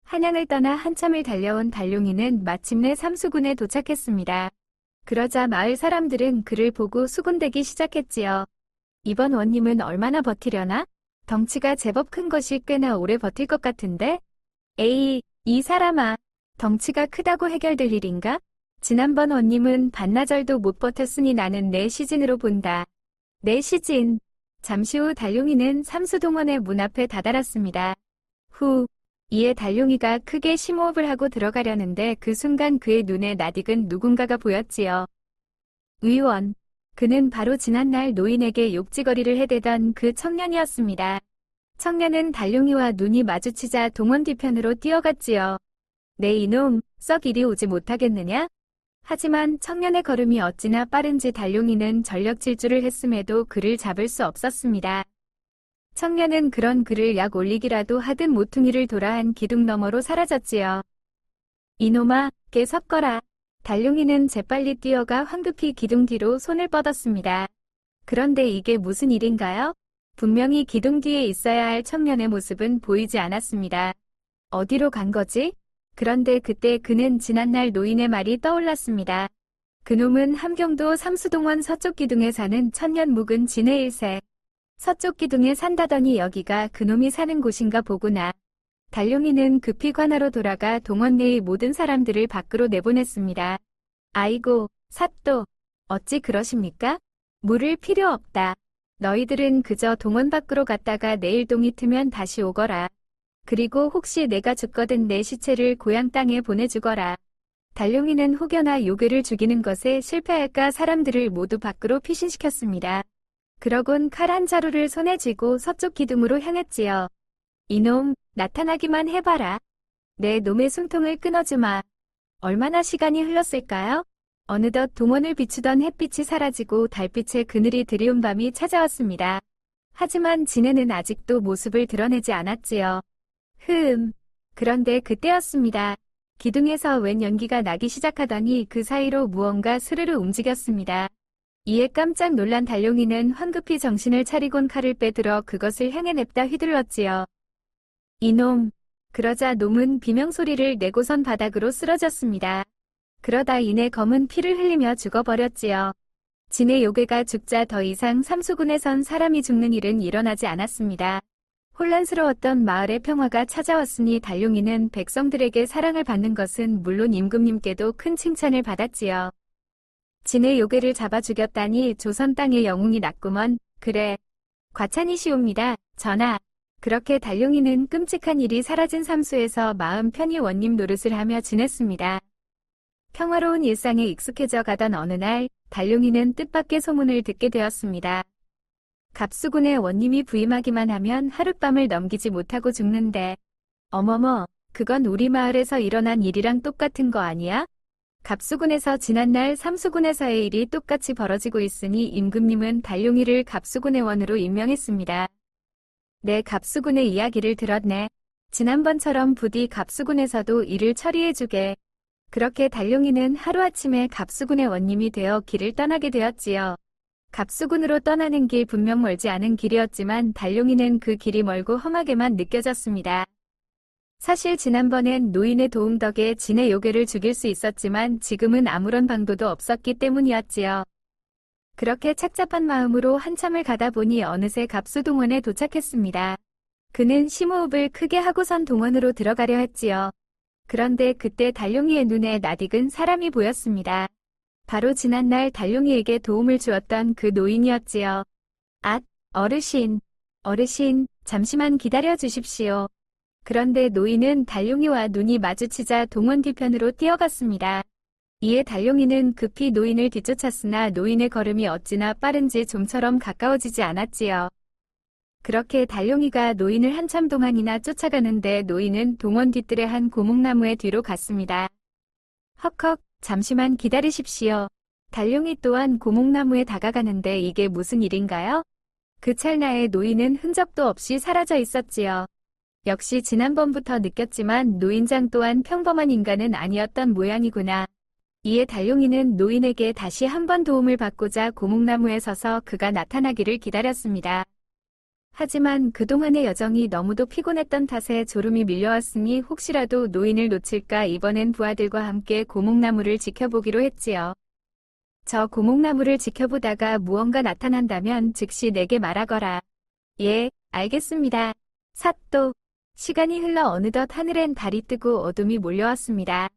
한양을 떠나 한참을 달려온 달룡이는 마침내 삼수군에 도착했습니다. 그러자 마을 사람들은 그를 보고 수군대기 시작했지요. 이번 원님은 얼마나 버티려나? 덩치가 제법 큰 것이 꽤나 오래 버틸 것 같은데? 에이, 이 사람아. 덩치가 크다고 해결될 일인가? 지난번 원님은 반나절도 못 버텼으니 나는 내 시진으로 본다. 내 시진. 잠시 후 달룡이는 삼수동원의 문 앞에 다다랐습니다. 후. 이에 달룡이가 크게 심호흡을 하고 들어가려는데 그 순간 그의 눈에 낯익은 누군가가 보였지요. 의원. 그는 바로 지난날 노인에게 욕지거리를 해대던 그 청년이었습니다. 청년은 달룡이와 눈이 마주치자 동원 뒤편으로 뛰어갔지요. 네 이놈, 썩 이리 오지 못하겠느냐? 하지만 청년의 걸음이 어찌나 빠른지 달룡이는 전력 질주를 했음에도 그를 잡을 수 없었습니다. 청년은 그런 그를 약 올리기라도 하듯 모퉁이를 돌아 한 기둥 너머로 사라졌지요. 이놈아, 개 섞어라. 달룡이는 재빨리 뛰어가 황급히 기둥 뒤로 손을 뻗었습니다. 그런데 이게 무슨 일인가요? 분명히 기둥 뒤에 있어야 할 청년의 모습은 보이지 않았습니다. 어디로 간 거지? 그런데 그때 그는 지난날 노인의 말이 떠올랐습니다. 그놈은 함경도 삼수동원 서쪽 기둥에 사는 천년 묵은 진의 1세. 서쪽 기둥에 산다더니 여기가 그놈이 사는 곳인가 보구나. 달룡이는 급히 관하로 돌아가 동원 내의 모든 사람들을 밖으로 내보냈습니다. 아이고, 삿도. 어찌 그러십니까? 물을 필요 없다. 너희들은 그저 동원 밖으로 갔다가 내일 동이 트면 다시 오거라. 그리고 혹시 내가 죽거든 내 시체를 고향 땅에 보내주거라. 달룡이는 혹여나 요괴를 죽이는 것에 실패할까 사람들을 모두 밖으로 피신시켰습니다. 그러곤 칼 한 자루를 손에 쥐고 서쪽 기둥으로 향했지요. 이놈, 나타나기만 해봐라. 내 놈의 숨통을 끊어주마. 얼마나 시간이 흘렀을까요? 어느덧 동원을 비추던 햇빛이 사라지고 달빛의 그늘이 드리운 밤이 찾아왔습니다. 하지만 진해는 아직도 모습을 드러내지 않았지요. 그런데 그때였습니다. 기둥에서 웬 연기가 나기 시작하더니 그 사이로 무언가 스르르 움직였습니다. 이에 깜짝 놀란 달룡이는 황급히 정신을 차리곤 칼을 빼들어 그것을 향해 냅다 휘둘렀지요. 이놈. 그러자 놈은 비명소리를 내고선 바닥으로 쓰러졌습니다. 그러다 이내 검은 피를 흘리며 죽어버렸지요. 진의 요괴가 죽자 더 이상 삼수군에선 사람이 죽는 일은 일어나지 않았습니다. 혼란스러웠던 마을의 평화가 찾아왔으니 달룡이는 백성들에게 사랑을 받는 것은 물론 임금님께도 큰 칭찬을 받았지요. 진의 요괴를 잡아 죽였다니 조선 땅의 영웅이 났구먼. 그래. 과찬이시옵니다. 전하. 그렇게 달룡이는 끔찍한 일이 사라진 삼수에서 마음 편히 원님 노릇을 하며 지냈습니다. 평화로운 일상에 익숙해져 가던 어느 날 달룡이는 뜻밖의 소문을 듣게 되었습니다. 갑수군의 원님이 부임하기만 하면 하룻밤을 넘기지 못하고 죽는데. 어머머, 그건 우리 마을에서 일어난 일이랑 똑같은 거 아니야? 갑수군에서 지난날 삼수군에서의 일이 똑같이 벌어지고 있으니 임금님은 달룡이를 갑수군의 원으로 임명했습니다. 내 갑수군의 이야기를 들었네. 지난번처럼 부디 갑수군에서도 일을 처리해주게. 그렇게 달룡이는 하루아침에 갑수군의 원님이 되어 길을 떠나게 되었지요. 갑수군으로 떠나는 길 분명 멀지 않은 길이었지만 달룡이는 그 길이 멀고 험하게만 느껴졌습니다. 사실 지난번엔 노인의 도움 덕에 진의 요괴를 죽일 수 있었지만 지금은 아무런 방도도 없었기 때문이었지요. 그렇게 착잡한 마음으로 한참을 가다 보니 어느새 갑수동원에 도착했습니다. 그는 심호흡을 크게 하고선 동원으로 들어가려 했지요. 그런데 그때 달룡이의 눈에 낯익은 사람이 보였습니다. 바로 지난날 달룡이에게 도움을 주었던 그 노인이었지요. 앗, 어르신, 잠시만 기다려 주십시오. 그런데 노인은 달룡이와 눈이 마주치자 동원 뒤편으로 뛰어갔습니다. 이에 달룡이는 급히 노인을 뒤쫓았으나 노인의 걸음이 어찌나 빠른지 좀처럼 가까워지지 않았지요. 그렇게 달룡이가 노인을 한참 동안이나 쫓아가는데 노인은 동원 뒤뜰에 한 고목나무의 뒤로 갔습니다. 헉헉, 잠시만 기다리십시오. 달룡이 또한 고목나무에 다가가는데 이게 무슨 일인가요? 그 찰나에 노인은 흔적도 없이 사라져 있었지요. 역시 지난번부터 느꼈지만 노인장 또한 평범한 인간은 아니었던 모양이구나. 이에 달룡이는 노인에게 다시 한번 도움을 받고자 고목나무에 서서 그가 나타나기를 기다렸습니다. 하지만 그동안의 여정이 너무도 피곤했던 탓에 졸음이 밀려왔으니 혹시라도 노인을 놓칠까 이번엔 부하들과 함께 고목나무를 지켜보기로 했지요. 저 고목나무를 지켜보다가 무언가 나타난다면 즉시 내게 말하거라. 예, 알겠습니다. 삿도. 시간이 흘러 어느덧 하늘엔 달이 뜨고 어둠이 몰려왔습니다.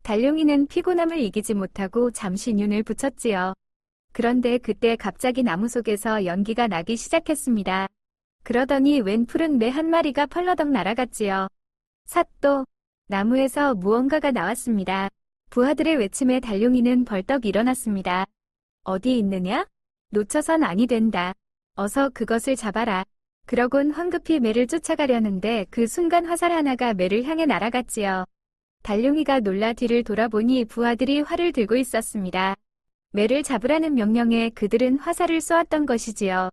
달룡이는 피곤함을 이기지 못하고 잠시 눈을 붙였지요. 그런데 그때 갑자기 나무 속에서 연기가 나기 시작했습니다. 그러더니 웬 푸른 매 한 마리가 펄러덩 날아갔지요. 삿도. 나무에서 무언가가 나왔습니다. 부하들의 외침에 달룡이는 벌떡 일어났습니다. 어디 있느냐? 놓쳐선 아니 된다. 어서 그것을 잡아라. 그러곤 황급히 매를 쫓아가려는데 그 순간 화살 하나가 매를 향해 날아갔지요. 달룡이가 놀라 뒤를 돌아보니 부하들이 활을 들고 있었습니다. 매를 잡으라는 명령에 그들은 화살을 쏘았던 것이지요.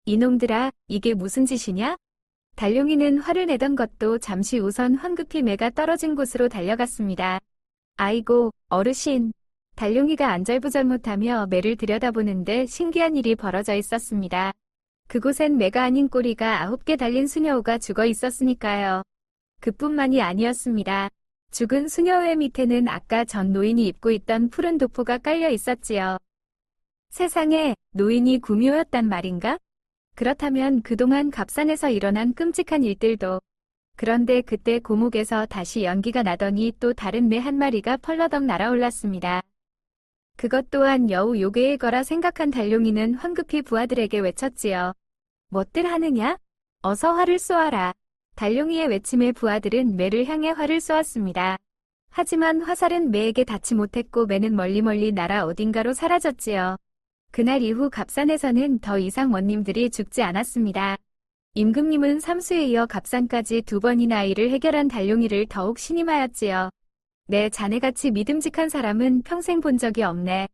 이놈들아, 이게 무슨 짓이냐? 달룡이는 화를 내던 것도 잠시 우선 황급히 매가 떨어진 곳으로 달려갔습니다. 아이고, 어르신. 달룡이가 안절부절 못하며 매를 들여다보는데 신기한 일이 벌어져 있었습니다. 그곳엔 매가 아닌 꼬리가 9개 달린 수녀우가 죽어 있었으니까요. 그뿐만이 아니었습니다. 죽은 수녀우의 밑에는 아까 전 노인이 입고 있던 푸른 도포가 깔려 있었지요. 세상에, 노인이 구미호였단 말인가? 그렇다면 그동안 갑산에서 일어난 끔찍한 일들도. 그런데 그때 고목에서 다시 연기가 나더니 또 다른 매 한 마리가 펄러덩 날아올랐습니다. 그것 또한 여우 요괴일 거라 생각한 달룡이는 황급히 부하들에게 외쳤지요. 뭣들 하느냐? 어서 활을 쏘아라. 달룡이의 외침에 부하들은 매를 향해 활을 쏘았습니다. 하지만 화살은 매에게 닿지 못했고 매는 멀리 날아 어딘가로 사라졌지요. 그날 이후 갑산에서는 더 이상 원님들이 죽지 않았습니다. 임금님은 삼수에 이어 갑산까지 2번이나 일을 해결한 달룡이를 더욱 신임하였지요. 내 자네같이 믿음직한 사람은 평생 본 적이 없네.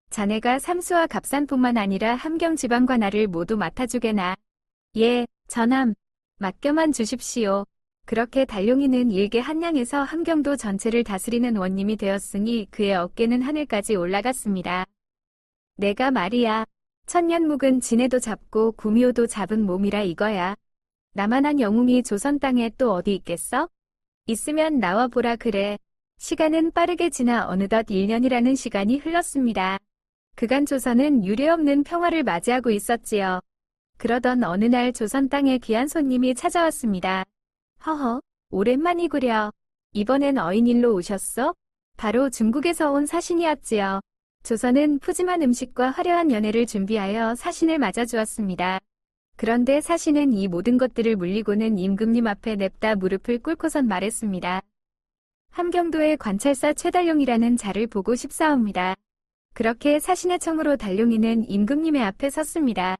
자네가 삼수와 갑산뿐만 아니라 함경 지방 관할을 모두 맡아주게나. 예, 전함. 맡겨만 주십시오. 그렇게 달룡이는 일개 한량에서 함경도 전체를 다스리는 원님이 되었으니 그의 어깨는 하늘까지 올라갔습니다. 내가 말이야. 천년묵은 진해도 잡고 구미호도 잡은 몸이라 이거야. 나만한 영웅이 조선 땅에 또 어디 있겠어? 있으면 나와 보라 그래. 시간은 빠르게 지나 어느덧 1년이라는 시간이 흘렀습니다. 그간 조선은 유례없는 평화를 맞이하고 있었지요. 그러던 어느 날 조선 땅에 귀한 손님이 찾아왔습니다. 허허, 오랜만이구려. 이번엔 어인일로 오셨어? 바로 중국에서 온 사신이었지요. 조선은 푸짐한 음식과 화려한 연회를 준비하여 사신을 맞아주었습니다. 그런데 사신은 이 모든 것들을 물리고는 임금님 앞에 냅다 무릎을 꿇고선 말했습니다. 함경도의 관찰사 최달룡이라는 자를 보고 싶사옵니다. 그렇게 사신의 청으로 달룡이는 임금님의 앞에 섰습니다.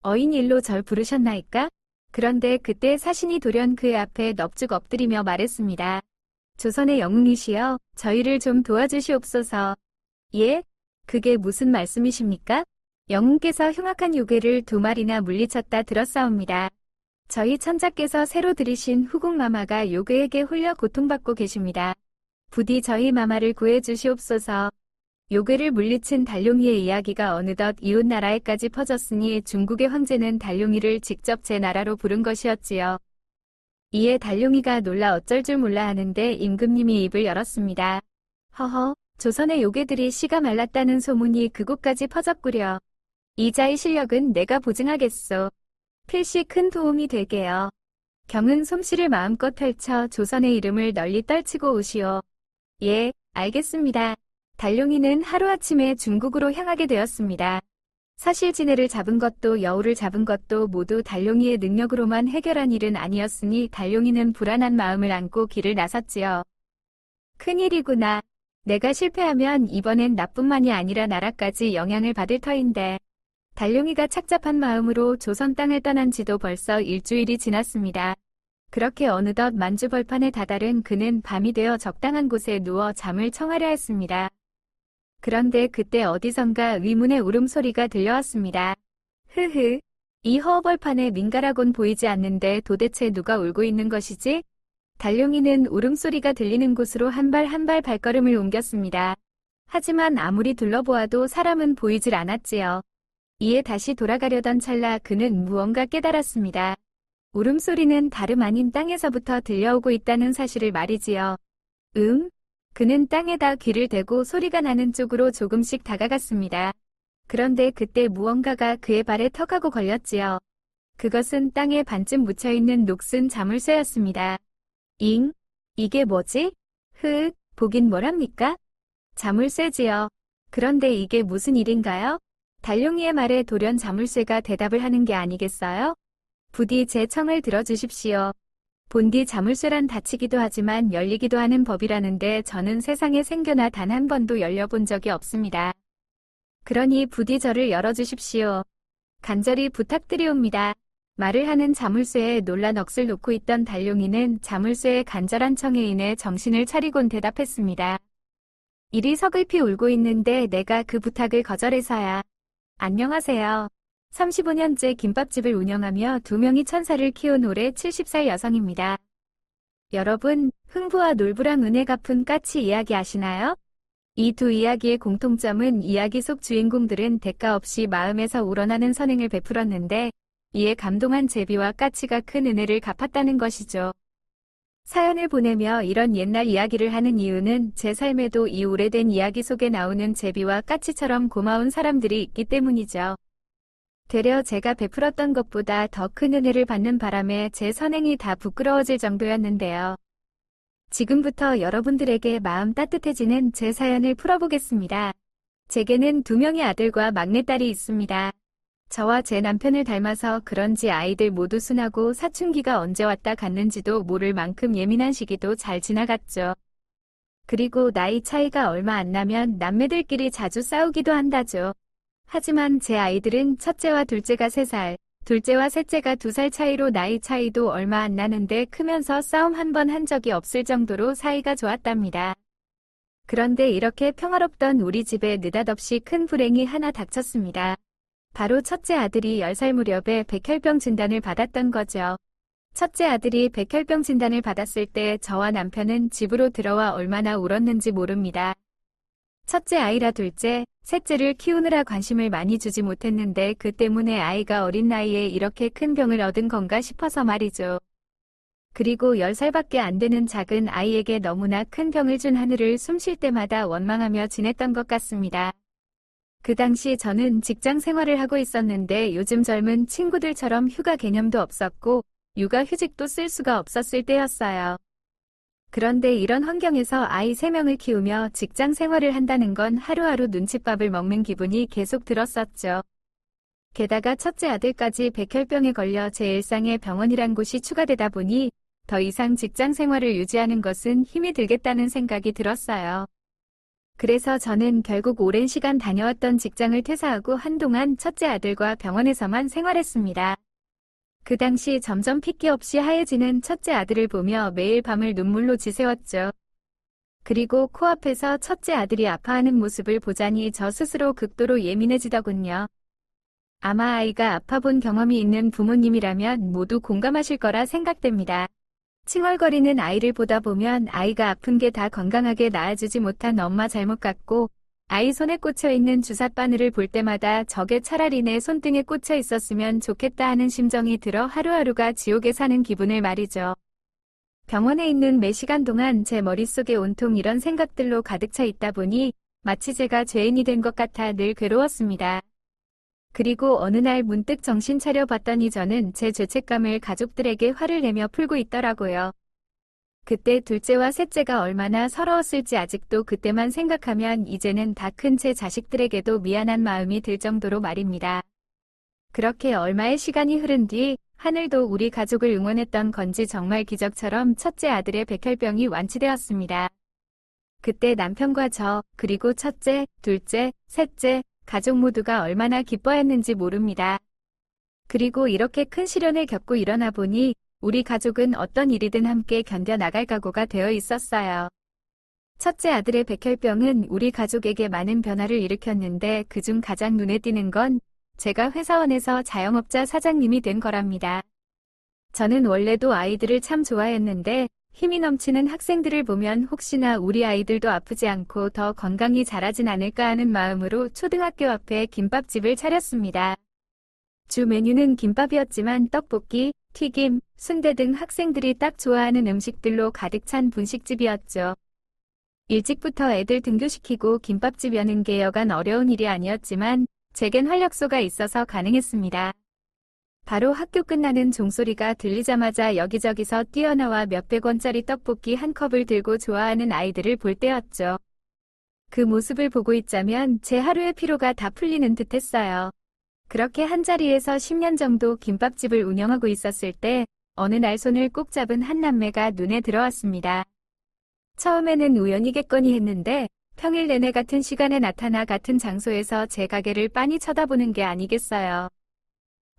어인일로 절 부르셨나이까? 그런데 그때 사신이 돌연 그의 앞에 넙죽 엎드리며 말했습니다. 조선의 영웅이시여, 저희를 좀 도와주시옵소서. 예? 그게 무슨 말씀이십니까? 영웅께서 흉악한 요괴를 2마리나 물리쳤다 들었사옵니다. 저희 천자께서 새로 들이신 후궁마마가 요괴에게 홀려 고통받고 계십니다. 부디 저희 마마를 구해주시옵소서. 요괴를 물리친 달룡이의 이야기가 어느덧 이웃나라에까지 퍼졌으니 중국의 황제는 달룡이를 직접 제 나라로 부른 것이었지요. 이에 달룡이가 놀라 어쩔 줄 몰라 하는데 임금님이 입을 열었습니다. 허허, 조선의 요괴들이 씨가 말랐다는 소문이 그곳까지 퍼졌구려. 이자의 실력은 내가 보증하겠소. 필시 큰 도움이 되게요. 경은 솜씨를 마음껏 펼쳐 조선의 이름을 널리 떨치고 오시오. 예, 알겠습니다. 달룡이는 하루아침에 중국으로 향하게 되었습니다. 사실 진해를 잡은 것도 여우를 잡은 것도 모두 달룡이의 능력으로만 해결한 일은 아니었으니 달룡이는 불안한 마음을 안고 길을 나섰지요. 큰일이구나. 내가 실패하면 이번엔 나뿐만이 아니라 나라까지 영향을 받을 터인데. 달룡이가 착잡한 마음으로 조선 땅을 떠난 지도 벌써 일주일이 지났습니다. 그렇게 어느덧 만주벌판에 다다른 그는 밤이 되어 적당한 곳에 누워 잠을 청하려 했습니다. 그런데 그때 어디선가 의문의 울음소리가 들려왔습니다. 흐흐, 이 허허벌판에 민가라곤 보이지 않는데 도대체 누가 울고 있는 것이지? 달룡이는 울음소리가 들리는 곳으로 한 발 한 발 발걸음을 옮겼습니다. 하지만 아무리 둘러보아도 사람은 보이질 않았지요. 이에 다시 돌아가려던 찰나 그는 무언가 깨달았습니다. 울음소리는 다름 아닌 땅에서부터 들려오고 있다는 사실을 말이지요. 그는 땅에다 귀를 대고 소리가 나는 쪽으로 조금씩 다가갔습니다. 그런데 그때 무언가가 그의 발에 턱하고 걸렸지요. 그것은 땅에 반쯤 묻혀있는 녹슨 자물쇠였습니다. 이게 뭐지? 보긴 뭐랍니까? 자물쇠지요. 그런데 이게 무슨 일인가요? 달룡이의 말에 돌연 자물쇠가 대답을 하는 게 아니겠어요? 부디 제 청을 들어주십시오. 본디 자물쇠란 닫히기도 하지만 열리기도 하는 법이라는데 저는 세상에 생겨나 단 한 번도 열려본 적이 없습니다. 그러니 부디 저를 열어주십시오. 간절히 부탁드리옵니다. 말을 하는 자물쇠에 놀란 넋을 놓고 있던 달룡이는 자물쇠의 간절한 청에 인해 정신을 차리곤 대답했습니다. 이리 서글피 울고 있는데 내가 그 부탁을 거절해서야. 안녕하세요. 35년째 김밥집을 운영하며 2명의 천사를 키운 올해 70살 여성입니다. 여러분, 흥부와 놀부랑 은혜 갚은 까치 이야기 아시나요? 이 두 이야기의 공통점은 이야기 속 주인공들은 대가 없이 마음에서 우러나는 선행을 베풀었는데 이에 감동한 제비와 까치가 큰 은혜를 갚았다는 것이죠. 사연을 보내며 이런 옛날 이야기를 하는 이유는 제 삶에도 이 오래된 이야기 속에 나오는 제비와 까치처럼 고마운 사람들이 있기 때문이죠. 되려 제가 베풀었던 것보다 더 큰 은혜를 받는 바람에 제 선행이 다 부끄러워질 정도였는데요. 지금부터 여러분들에게 마음 따뜻해지는 제 사연을 풀어보겠습니다. 제게는 2명의 아들과 막내딸이 있습니다. 저와 제 남편을 닮아서 그런지 아이들 모두 순하고 사춘기가 언제 왔다 갔는지도 모를 만큼 예민한 시기도 잘 지나갔죠. 그리고 나이 차이가 얼마 안 나면 남매들끼리 자주 싸우기도 한다죠. 하지만 제 아이들은 첫째와 둘째가 3살, 둘째와 셋째가 2살 차이로 나이 차이도 얼마 안 나는데 크면서 싸움 한 번 한 적이 없을 정도로 사이가 좋았답니다. 그런데 이렇게 평화롭던 우리 집에 느닷없이 큰 불행이 하나 닥쳤습니다. 바로 첫째 아들이 10살 무렵에 백혈병 진단을 받았던 거죠. 첫째 아들이 백혈병 진단을 받았을 때 저와 남편은 집으로 들어와 얼마나 울었는지 모릅니다. 첫째 아이라 둘째, 셋째를 키우느라 관심을 많이 주지 못했는데 그 때문에 아이가 어린 나이에 이렇게 큰 병을 얻은 건가 싶어서 말이죠. 그리고 10살밖에 안 되는 작은 아이에게 너무나 큰 병을 준 하늘을 숨 쉴 때마다 원망하며 지냈던 것 같습니다. 그 당시 저는 직장 생활을 하고 있었는데 요즘 젊은 친구들처럼 휴가 개념도 없었고 육아 휴직도 쓸 수가 없었을 때였어요. 그런데 이런 환경에서 아이 3명을 키우며 직장 생활을 한다는 건 하루하루 눈칫밥을 먹는 기분이 계속 들었었죠. 게다가 첫째 아들까지 백혈병에 걸려 제 일상에 병원이란 곳이 추가되다 보니 더 이상 직장 생활을 유지하는 것은 힘이 들겠다는 생각이 들었어요. 그래서 저는 결국 오랜 시간 다녀왔던 직장을 퇴사하고 한동안 첫째 아들과 병원에서만 생활했습니다. 그 당시 점점 핏기 없이 하얘지는 첫째 아들을 보며 매일 밤을 눈물로 지새웠죠. 그리고 코앞에서 첫째 아들이 아파하는 모습을 보자니 저 스스로 극도로 예민해지더군요. 아마 아이가 아파본 경험이 있는 부모님이라면 모두 공감하실 거라 생각됩니다. 칭얼거리는 아이를 보다 보면 아이가 아픈 게 다 건강하게 나아지지 못한 엄마 잘못 같고 아이 손에 꽂혀 있는 주삿바늘을 볼 때마다 저게 차라리 내 손등에 꽂혀 있었으면 좋겠다 하는 심정이 들어 하루하루가 지옥에 사는 기분을 말이죠. 병원에 있는 매 시간 동안 제 머릿속에 온통 이런 생각들로 가득 차 있다 보니 마치 제가 죄인이 된 것 같아 늘 괴로웠습니다. 그리고 어느 날 문득 정신 차려 봤더니 저는 제 죄책감을 가족들에게 화를 내며 풀고 있더라고요. 그때 둘째와 셋째가 얼마나 서러웠을지 아직도 그때만 생각하면 이제는 다 큰 제 자식들에게도 미안한 마음이 들 정도로 말입니다. 그렇게 얼마의 시간이 흐른 뒤 하늘도 우리 가족을 응원했던 건지 정말 기적처럼 첫째 아들의 백혈병이 완치되었습니다. 그때 남편과 저, 그리고 첫째, 둘째, 셋째, 가족 모두가 얼마나 기뻐했는지 모릅니다. 그리고 이렇게 큰 시련을 겪고 일어나 보니 우리 가족은 어떤 일이든 함께 견뎌나갈 각오가 되어 있었어요. 첫째 아들의 백혈병은 우리 가족에게 많은 변화를 일으켰는데 그중 가장 눈에 띄는 건 제가 회사원에서 자영업자 사장님이 된 거랍니다. 저는 원래도 아이들을 참 좋아했는데 힘이 넘치는 학생들을 보면 혹시나 우리 아이들도 아프지 않고 더 건강히 자라진 않을까 하는 마음으로 초등학교 앞에 김밥집을 차렸습니다. 주 메뉴는 김밥이었지만 떡볶이, 튀김, 순대 등 학생들이 딱 좋아하는 음식들로 가득 찬 분식집이었죠. 일찍부터 애들 등교시키고 김밥집 여는 게 여간 어려운 일이 아니었지만 제겐 활력소가 있어서 가능했습니다. 바로 학교 끝나는 종소리가 들리자마자 여기저기서 뛰어나와 몇백 원짜리 떡볶이 한 컵을 들고 좋아하는 아이들을 볼 때였죠. 그 모습을 보고 있자면 제 하루의 피로가 다 풀리는 듯 했어요. 그렇게 한자리에서 10년 정도 김밥집을 운영하고 있었을 때 어느 날 손을 꼭 잡은 한 남매가 눈에 들어왔습니다. 처음에는 우연이겠거니 했는데 평일 내내 같은 시간에 나타나 같은 장소에서 제 가게를 빤히 쳐다보는 게 아니겠어요.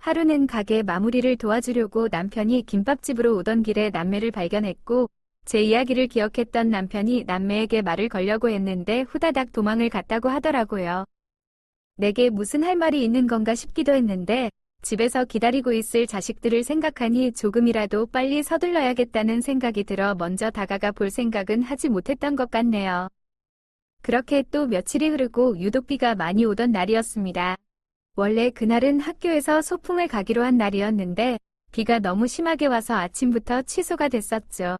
하루는 가게 마무리를 도와주려고 남편이 김밥집으로 오던 길에 남매를 발견했고 제 이야기를 기억했던 남편이 남매에게 말을 걸려고 했는데 후다닥 도망을 갔다고 하더라고요. 내게 무슨 할 말이 있는 건가 싶기도 했는데 집에서 기다리고 있을 자식들을 생각하니 조금이라도 빨리 서둘러야겠다는 생각이 들어 먼저 다가가 볼 생각은 하지 못했던 것 같네요. 그렇게 또 며칠이 흐르고 유독 비가 많이 오던 날이었습니다. 원래 그날은 학교에서 소풍을 가기로 한 날이었는데 비가 너무 심하게 와서 아침부터 취소가 됐었죠.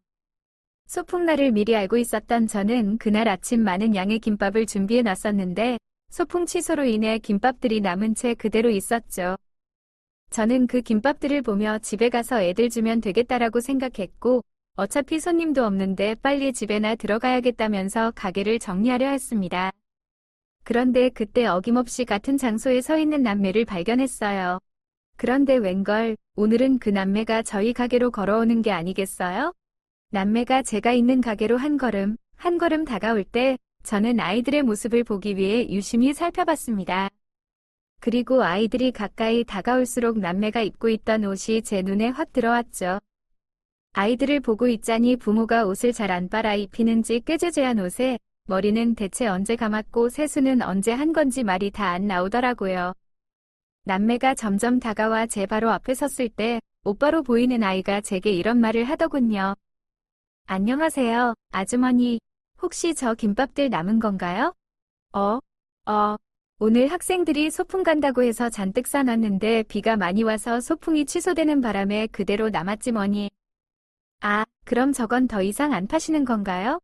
소풍날을 미리 알고 있었던 저는 그날 아침 많은 양의 김밥을 준비해 놨었는데 소풍 취소로 인해 김밥들이 남은 채 그대로 있었죠. 저는 그 김밥들을 보며 집에 가서 애들 주면 되겠다라고 생각했고 어차피 손님도 없는데 빨리 집에나 들어가야겠다면서 가게를 정리하려 했습니다. 그런데 그때 어김없이 같은 장소에 서 있는 남매를 발견했어요. 그런데 웬걸 오늘은 그 남매가 저희 가게로 걸어오는 게 아니겠어요? 남매가 제가 있는 가게로 한 걸음 다가올 때 저는 아이들의 모습을 보기 위해 유심히 살펴봤습니다. 그리고 아이들이 가까이 다가올수록 남매가 입고 있던 옷이 제 눈에 확 들어왔죠. 아이들을 보고 있자니 부모가 옷을 잘 안 빨아 입히는지 꾀죄죄한 옷에 머리는 대체 언제 감았고 세수는 언제 한 건지 말이 다 안 나오더라고요. 남매가 점점 다가와 제 바로 앞에 섰을 때 오빠로 보이는 아이가 제게 이런 말을 하더군요. 안녕하세요, 아주머니. 혹시 저 김밥들 남은 건가요? 오늘 학생들이 소풍 간다고 해서 잔뜩 싸놨는데 비가 많이 와서 소풍이 취소되는 바람에 그대로 남았지 뭐니. 아, 그럼 저건 더 이상 안 파시는 건가요?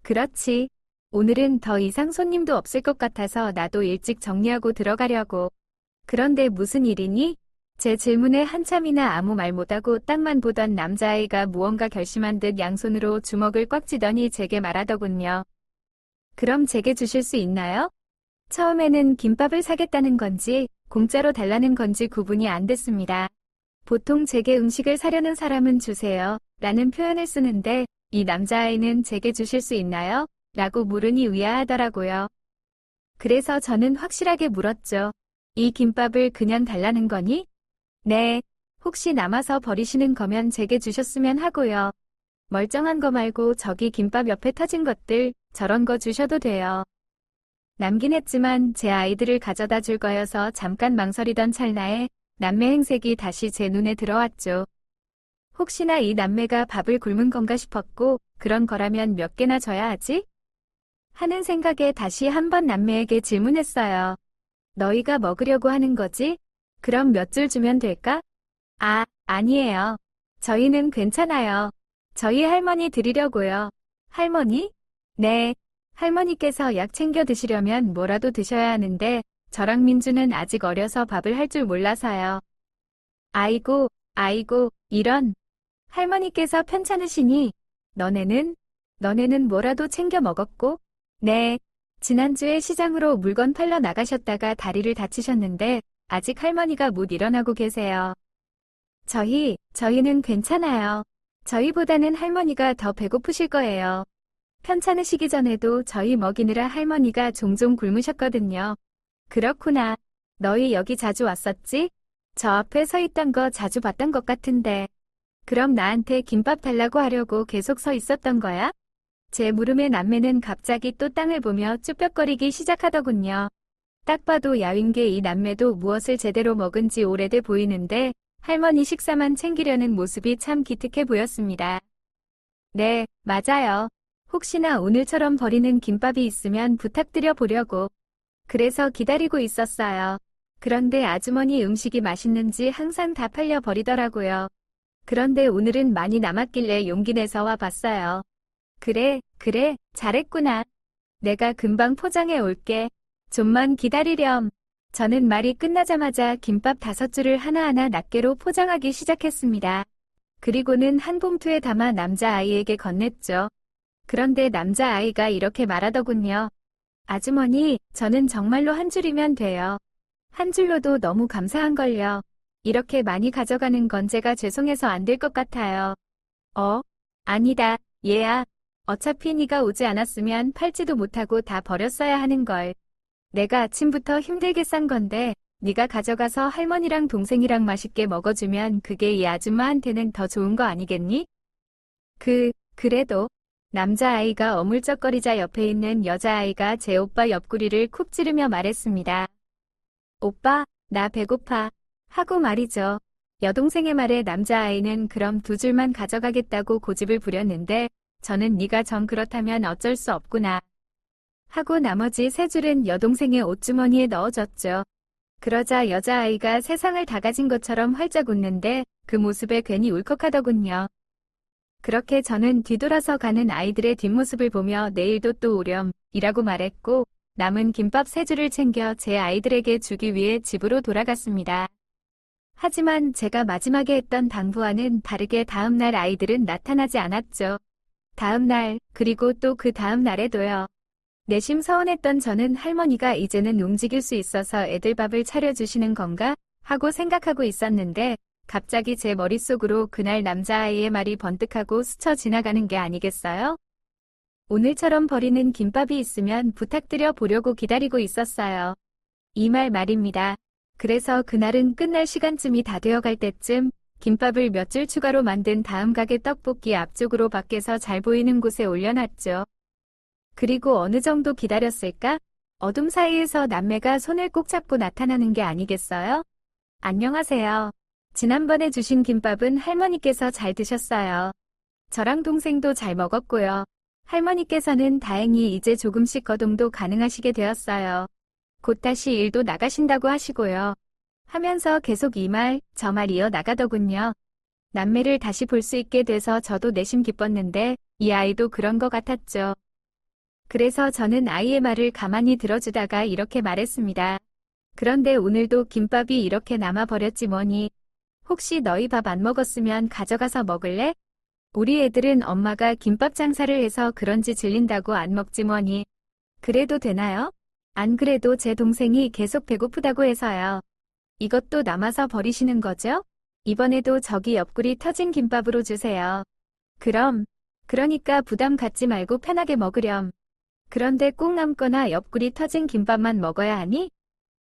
그렇지. 오늘은 더 이상 손님도 없을 것 같아서 나도 일찍 정리하고 들어가려고. 그런데 무슨 일이니? 제 질문에 한참이나 아무 말 못하고 땅만 보던 남자아이가 무언가 결심한 듯 양손으로 주먹을 꽉 쥐더니 제게 말하더군요. 그럼 제게 주실 수 있나요? 처음에는 김밥을 사겠다는 건지 공짜로 달라는 건지 구분이 안 됐습니다. 보통 제게 음식을 사려는 사람은 주세요 라는 표현을 쓰는데 이 남자아이는 제게 주실 수 있나요? 라고 물으니 의아하더라고요. 그래서 저는 확실하게 물었죠. 이 김밥을 그냥 달라는 거니? 네. 혹시 남아서 버리시는 거면 제게 주셨으면 하고요. 멀쩡한 거 말고 저기 김밥 옆에 터진 것들 저런 거 주셔도 돼요. 남긴 했지만 제 아이들을 가져다 줄 거여서 잠깐 망설이던 찰나에 남매 행색이 다시 제 눈에 들어왔죠. 혹시나 이 남매가 밥을 굶은 건가 싶었고 그런 거라면 몇 개나 줘야 하지? 하는 생각에 다시 한번 남매에게 질문했어요. 너희가 먹으려고 하는 거지? 그럼 몇 줄 주면 될까? 아니에요. 저희는 괜찮아요. 저희 할머니 드리려고요. 할머니? 네. 할머니께서 약 챙겨 드시려면 뭐라도 드셔야 하는데 저랑 민주는 아직 어려서 밥을 할 줄 몰라서요. 아이고, 이런. 할머니께서 편찮으시니 너네는 뭐라도 챙겨 먹었고? 네. 지난주에 시장으로 물건 팔러 나가셨다가 다리를 다치셨는데 아직 할머니가 못 일어나고 계세요. 저희는 괜찮아요. 저희보다는 할머니가 더 배고프실 거예요. 편찮으시기 전에도 저희 먹이느라 할머니가 종종 굶으셨거든요. 그렇구나. 너희 여기 자주 왔었지? 저 앞에 서 있던 거 자주 봤던 것 같은데. 그럼 나한테 김밥 달라고 하려고 계속 서 있었던 거야? 제 물음에 남매는 갑자기 또 땅을 보며 쭈뼛거리기 시작하더군요. 딱 봐도 야윈 게 이 남매도 무엇을 제대로 먹은 지 오래돼 보이는데 할머니 식사만 챙기려는 모습이 참 기특해 보였습니다. 네, 맞아요. 혹시나 오늘처럼 버리는 김밥이 있으면 부탁드려 보려고. 그래서 기다리고 있었어요. 그런데 아주머니 음식이 맛있는지 항상 다 팔려 버리더라고요. 그런데 오늘은 많이 남았길래 용기 내서 와봤어요. 그래, 잘했구나. 내가 금방 포장해 올게. 좀만 기다리렴. 저는 말이 끝나자마자 김밥 5줄을 하나하나 낱개로 포장하기 시작했습니다. 그리고는 한 봉투에 담아 남자아이에게 건넸죠. 그런데 남자아이가 이렇게 말하더군요. 아주머니, 저는 정말로 한 줄이면 돼요. 한 줄로도 너무 감사한걸요. 이렇게 많이 가져가는 건 제가 죄송해서 안 될 것 같아요. 아니다, 얘야. 어차피 네가 오지 않았으면 팔지도 못하고 다 버렸어야 하는걸. 내가 아침부터 힘들게 싼 건데 네가 가져가서 할머니랑 동생이랑 맛있게 먹어주면 그게 이 아줌마한테는 더 좋은 거 아니겠니? 그래도 남자아이가 어물쩍거리자 옆에 있는 여자아이가 제 오빠 옆구리를 쿡 찌르며 말했습니다. 오빠, 나 배고파. 하고 말이죠. 여동생의 말에 남자아이는 그럼 2줄만 가져가겠다고 고집을 부렸는데 저는 네가 정 그렇다면 어쩔 수 없구나. 하고 나머지 3줄은 여동생의 옷주머니에 넣어줬죠. 그러자 여자아이가 세상을 다 가진 것처럼 활짝 웃는데 그 모습에 괜히 울컥하더군요. 그렇게 저는 뒤돌아서 가는 아이들의 뒷모습을 보며 내일도 또 오렴 이라고 말했고 남은 김밥 3줄을 챙겨 제 아이들에게 주기 위해 집으로 돌아갔습니다. 하지만 제가 마지막에 했던 당부와는 다르게 다음날 아이들은 나타나지 않았죠. 다음날 그리고 또 그 다음 날에도요. 내심 서운했던 저는 할머니가 이제는 움직일 수 있어서 애들 밥을 차려주시는 건가 하고 생각하고 있었는데 갑자기 제 머릿속으로 그날 남자아이의 말이 번뜩하고 스쳐 지나가는 게 아니겠어요? 오늘처럼 버리는 김밥이 있으면 부탁드려 보려고 기다리고 있었어요. 이 말입니다. 그래서 그날은 끝날 시간쯤이 다 되어갈 때쯤 김밥을 몇 줄 추가로 만든 다음 가게 떡볶이 앞쪽으로 밖에서 잘 보이는 곳에 올려놨죠. 그리고 어느 정도 기다렸을까? 어둠 사이에서 남매가 손을 꼭 잡고 나타나는 게 아니겠어요? 안녕하세요. 지난번에 주신 김밥은 할머니께서 잘 드셨어요. 저랑 동생도 잘 먹었고요. 할머니께서는 다행히 이제 조금씩 거동도 가능하시게 되었어요. 곧 다시 일도 나가신다고 하시고요. 하면서 계속 이 말, 저 말 이어 나가더군요. 남매를 다시 볼 수 있게 돼서 저도 내심 기뻤는데 이 아이도 그런 것 같았죠. 그래서 저는 아이의 말을 가만히 들어주다가 이렇게 말했습니다. 그런데 오늘도 김밥이 이렇게 남아버렸지 뭐니. 혹시 너희 밥 안 먹었으면 가져가서 먹을래? 우리 애들은 엄마가 김밥 장사를 해서 그런지 질린다고 안 먹지 뭐니. 그래도 되나요? 안 그래도 제 동생이 계속 배고프다고 해서요. 이것도 남아서 버리시는 거죠? 이번에도 저기 옆구리 터진 김밥으로 주세요. 그러니까 부담 갖지 말고 편하게 먹으렴. 그런데 꼭 남거나 옆구리 터진 김밥만 먹어야 하니?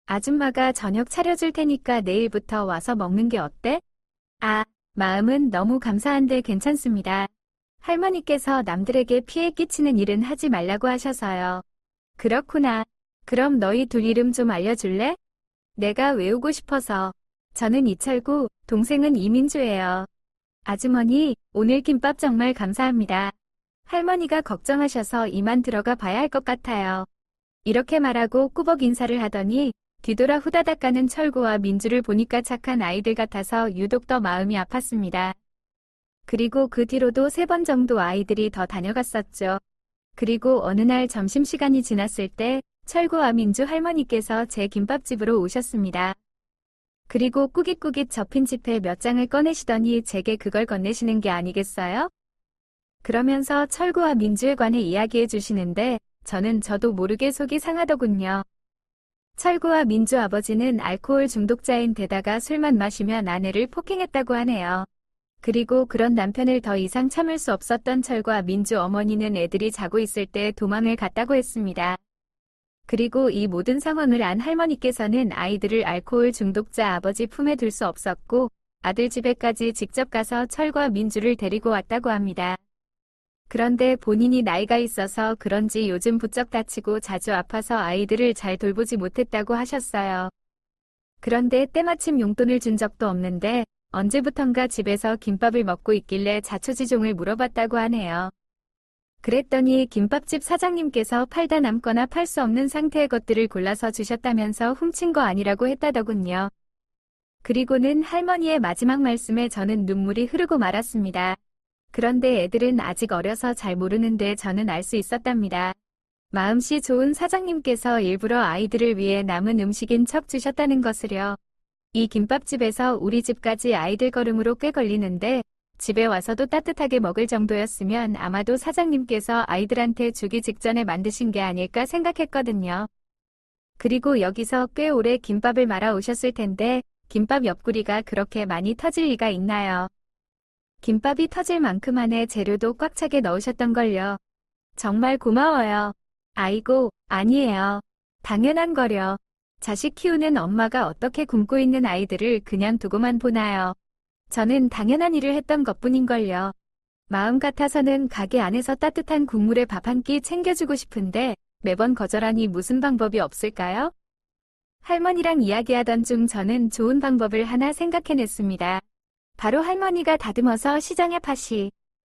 아줌마가 저녁 차려줄 테니까 내일부터 와서 먹는 게 어때? 마음은 너무 감사한데 괜찮습니다. 할머니께서 남들에게 피해 끼치는 일은 하지 말라고 하셔서요. 그렇구나. 그럼 너희 둘 이름 좀 알려줄래? 내가 외우고 싶어서. 저는 이철구, 동생은 이민주예요. 아주머니, 오늘 김밥 정말 감사합니다. 할머니가 걱정하셔서 이만 들어가 봐야 할 것 같아요. 이렇게 말하고 꾸벅 인사를 하더니 뒤돌아 후다닥 가는 철구와 민주를 보니까 착한 아이들 같아서 유독 더 마음이 아팠습니다. 그리고 그 뒤로도 3번 정도 아이들이 더 다녀갔었죠. 그리고 어느 날 점심시간이 지났을 때 철구와 민주 할머니께서 제 김밥집으로 오셨습니다. 그리고 꾸깃꾸깃 접힌 지폐 몇 장을 꺼내시더니 제게 그걸 건네시는 게 아니겠어요? 그러면서 철구와 민주에 관해 이야기해 주시는데 저도 모르게 속이 상하더군요. 철구와 민주 아버지는 알코올 중독자인 데다가 술만 마시면 아내를 폭행했다고 하네요. 그리고 그런 남편을 더 이상 참을 수 없었던 철과 민주 어머니는 애들이 자고 있을 때 도망을 갔다고 했습니다. 그리고 이 모든 상황을 안 할머니께서는 아이들을 알코올 중독자 아버지 품에 둘 수 없었고 아들 집에까지 직접 가서 철과 민주를 데리고 왔다고 합니다. 그런데 본인이 나이가 있어서 그런지 요즘 부쩍 다치고 자주 아파서 아이들을 잘 돌보지 못했다고 하셨어요. 그런데 때마침 용돈을 준 적도 없는데 언제부턴가 집에서 김밥을 먹고 있길래 자초지종을 물어봤다고 하네요. 그랬더니 김밥집 사장님께서 팔다 남거나 팔 수 없는 상태의 것들을 골라서 주셨다면서 훔친 거 아니라고 했다더군요. 그리고는 할머니의 마지막 말씀에 저는 눈물이 흐르고 말았습니다. 그런데 애들은 아직 어려서 잘 모르는데 저는 알 수 있었답니다. 마음씨 좋은 사장님께서 일부러 아이들을 위해 남은 음식인 척 주셨다는 것을요. 이 김밥집에서 우리 집까지 아이들 걸음으로 꽤 걸리는데 집에 와서도 따뜻하게 먹을 정도였으면 아마도 사장님께서 아이들한테 주기 직전에 만드신 게 아닐까 생각했거든요. 그리고 여기서 꽤 오래 김밥을 말아 오셨을 텐데 김밥 옆구리가 그렇게 많이 터질 리가 있나요? 김밥이 터질 만큼 안에 재료도 꽉 차게 넣으셨던걸요. 정말 고마워요. 아이고, 아니에요. 당연한 거려. 자식 키우는 엄마가 어떻게 굶고 있는 아이들을 그냥 두고만 보나요? 저는 당연한 일을 했던 것뿐인걸요. 마음 같아서는 가게 안에서 따뜻한 국물에 밥 한 끼 챙겨주고 싶은데 매번 거절하니 무슨 방법이 없을까요? 할머니랑 이야기하던 중 저는 좋은 방법을 하나 생각해냈습니다. 바로 할머니가 다듬어서 시장에 파시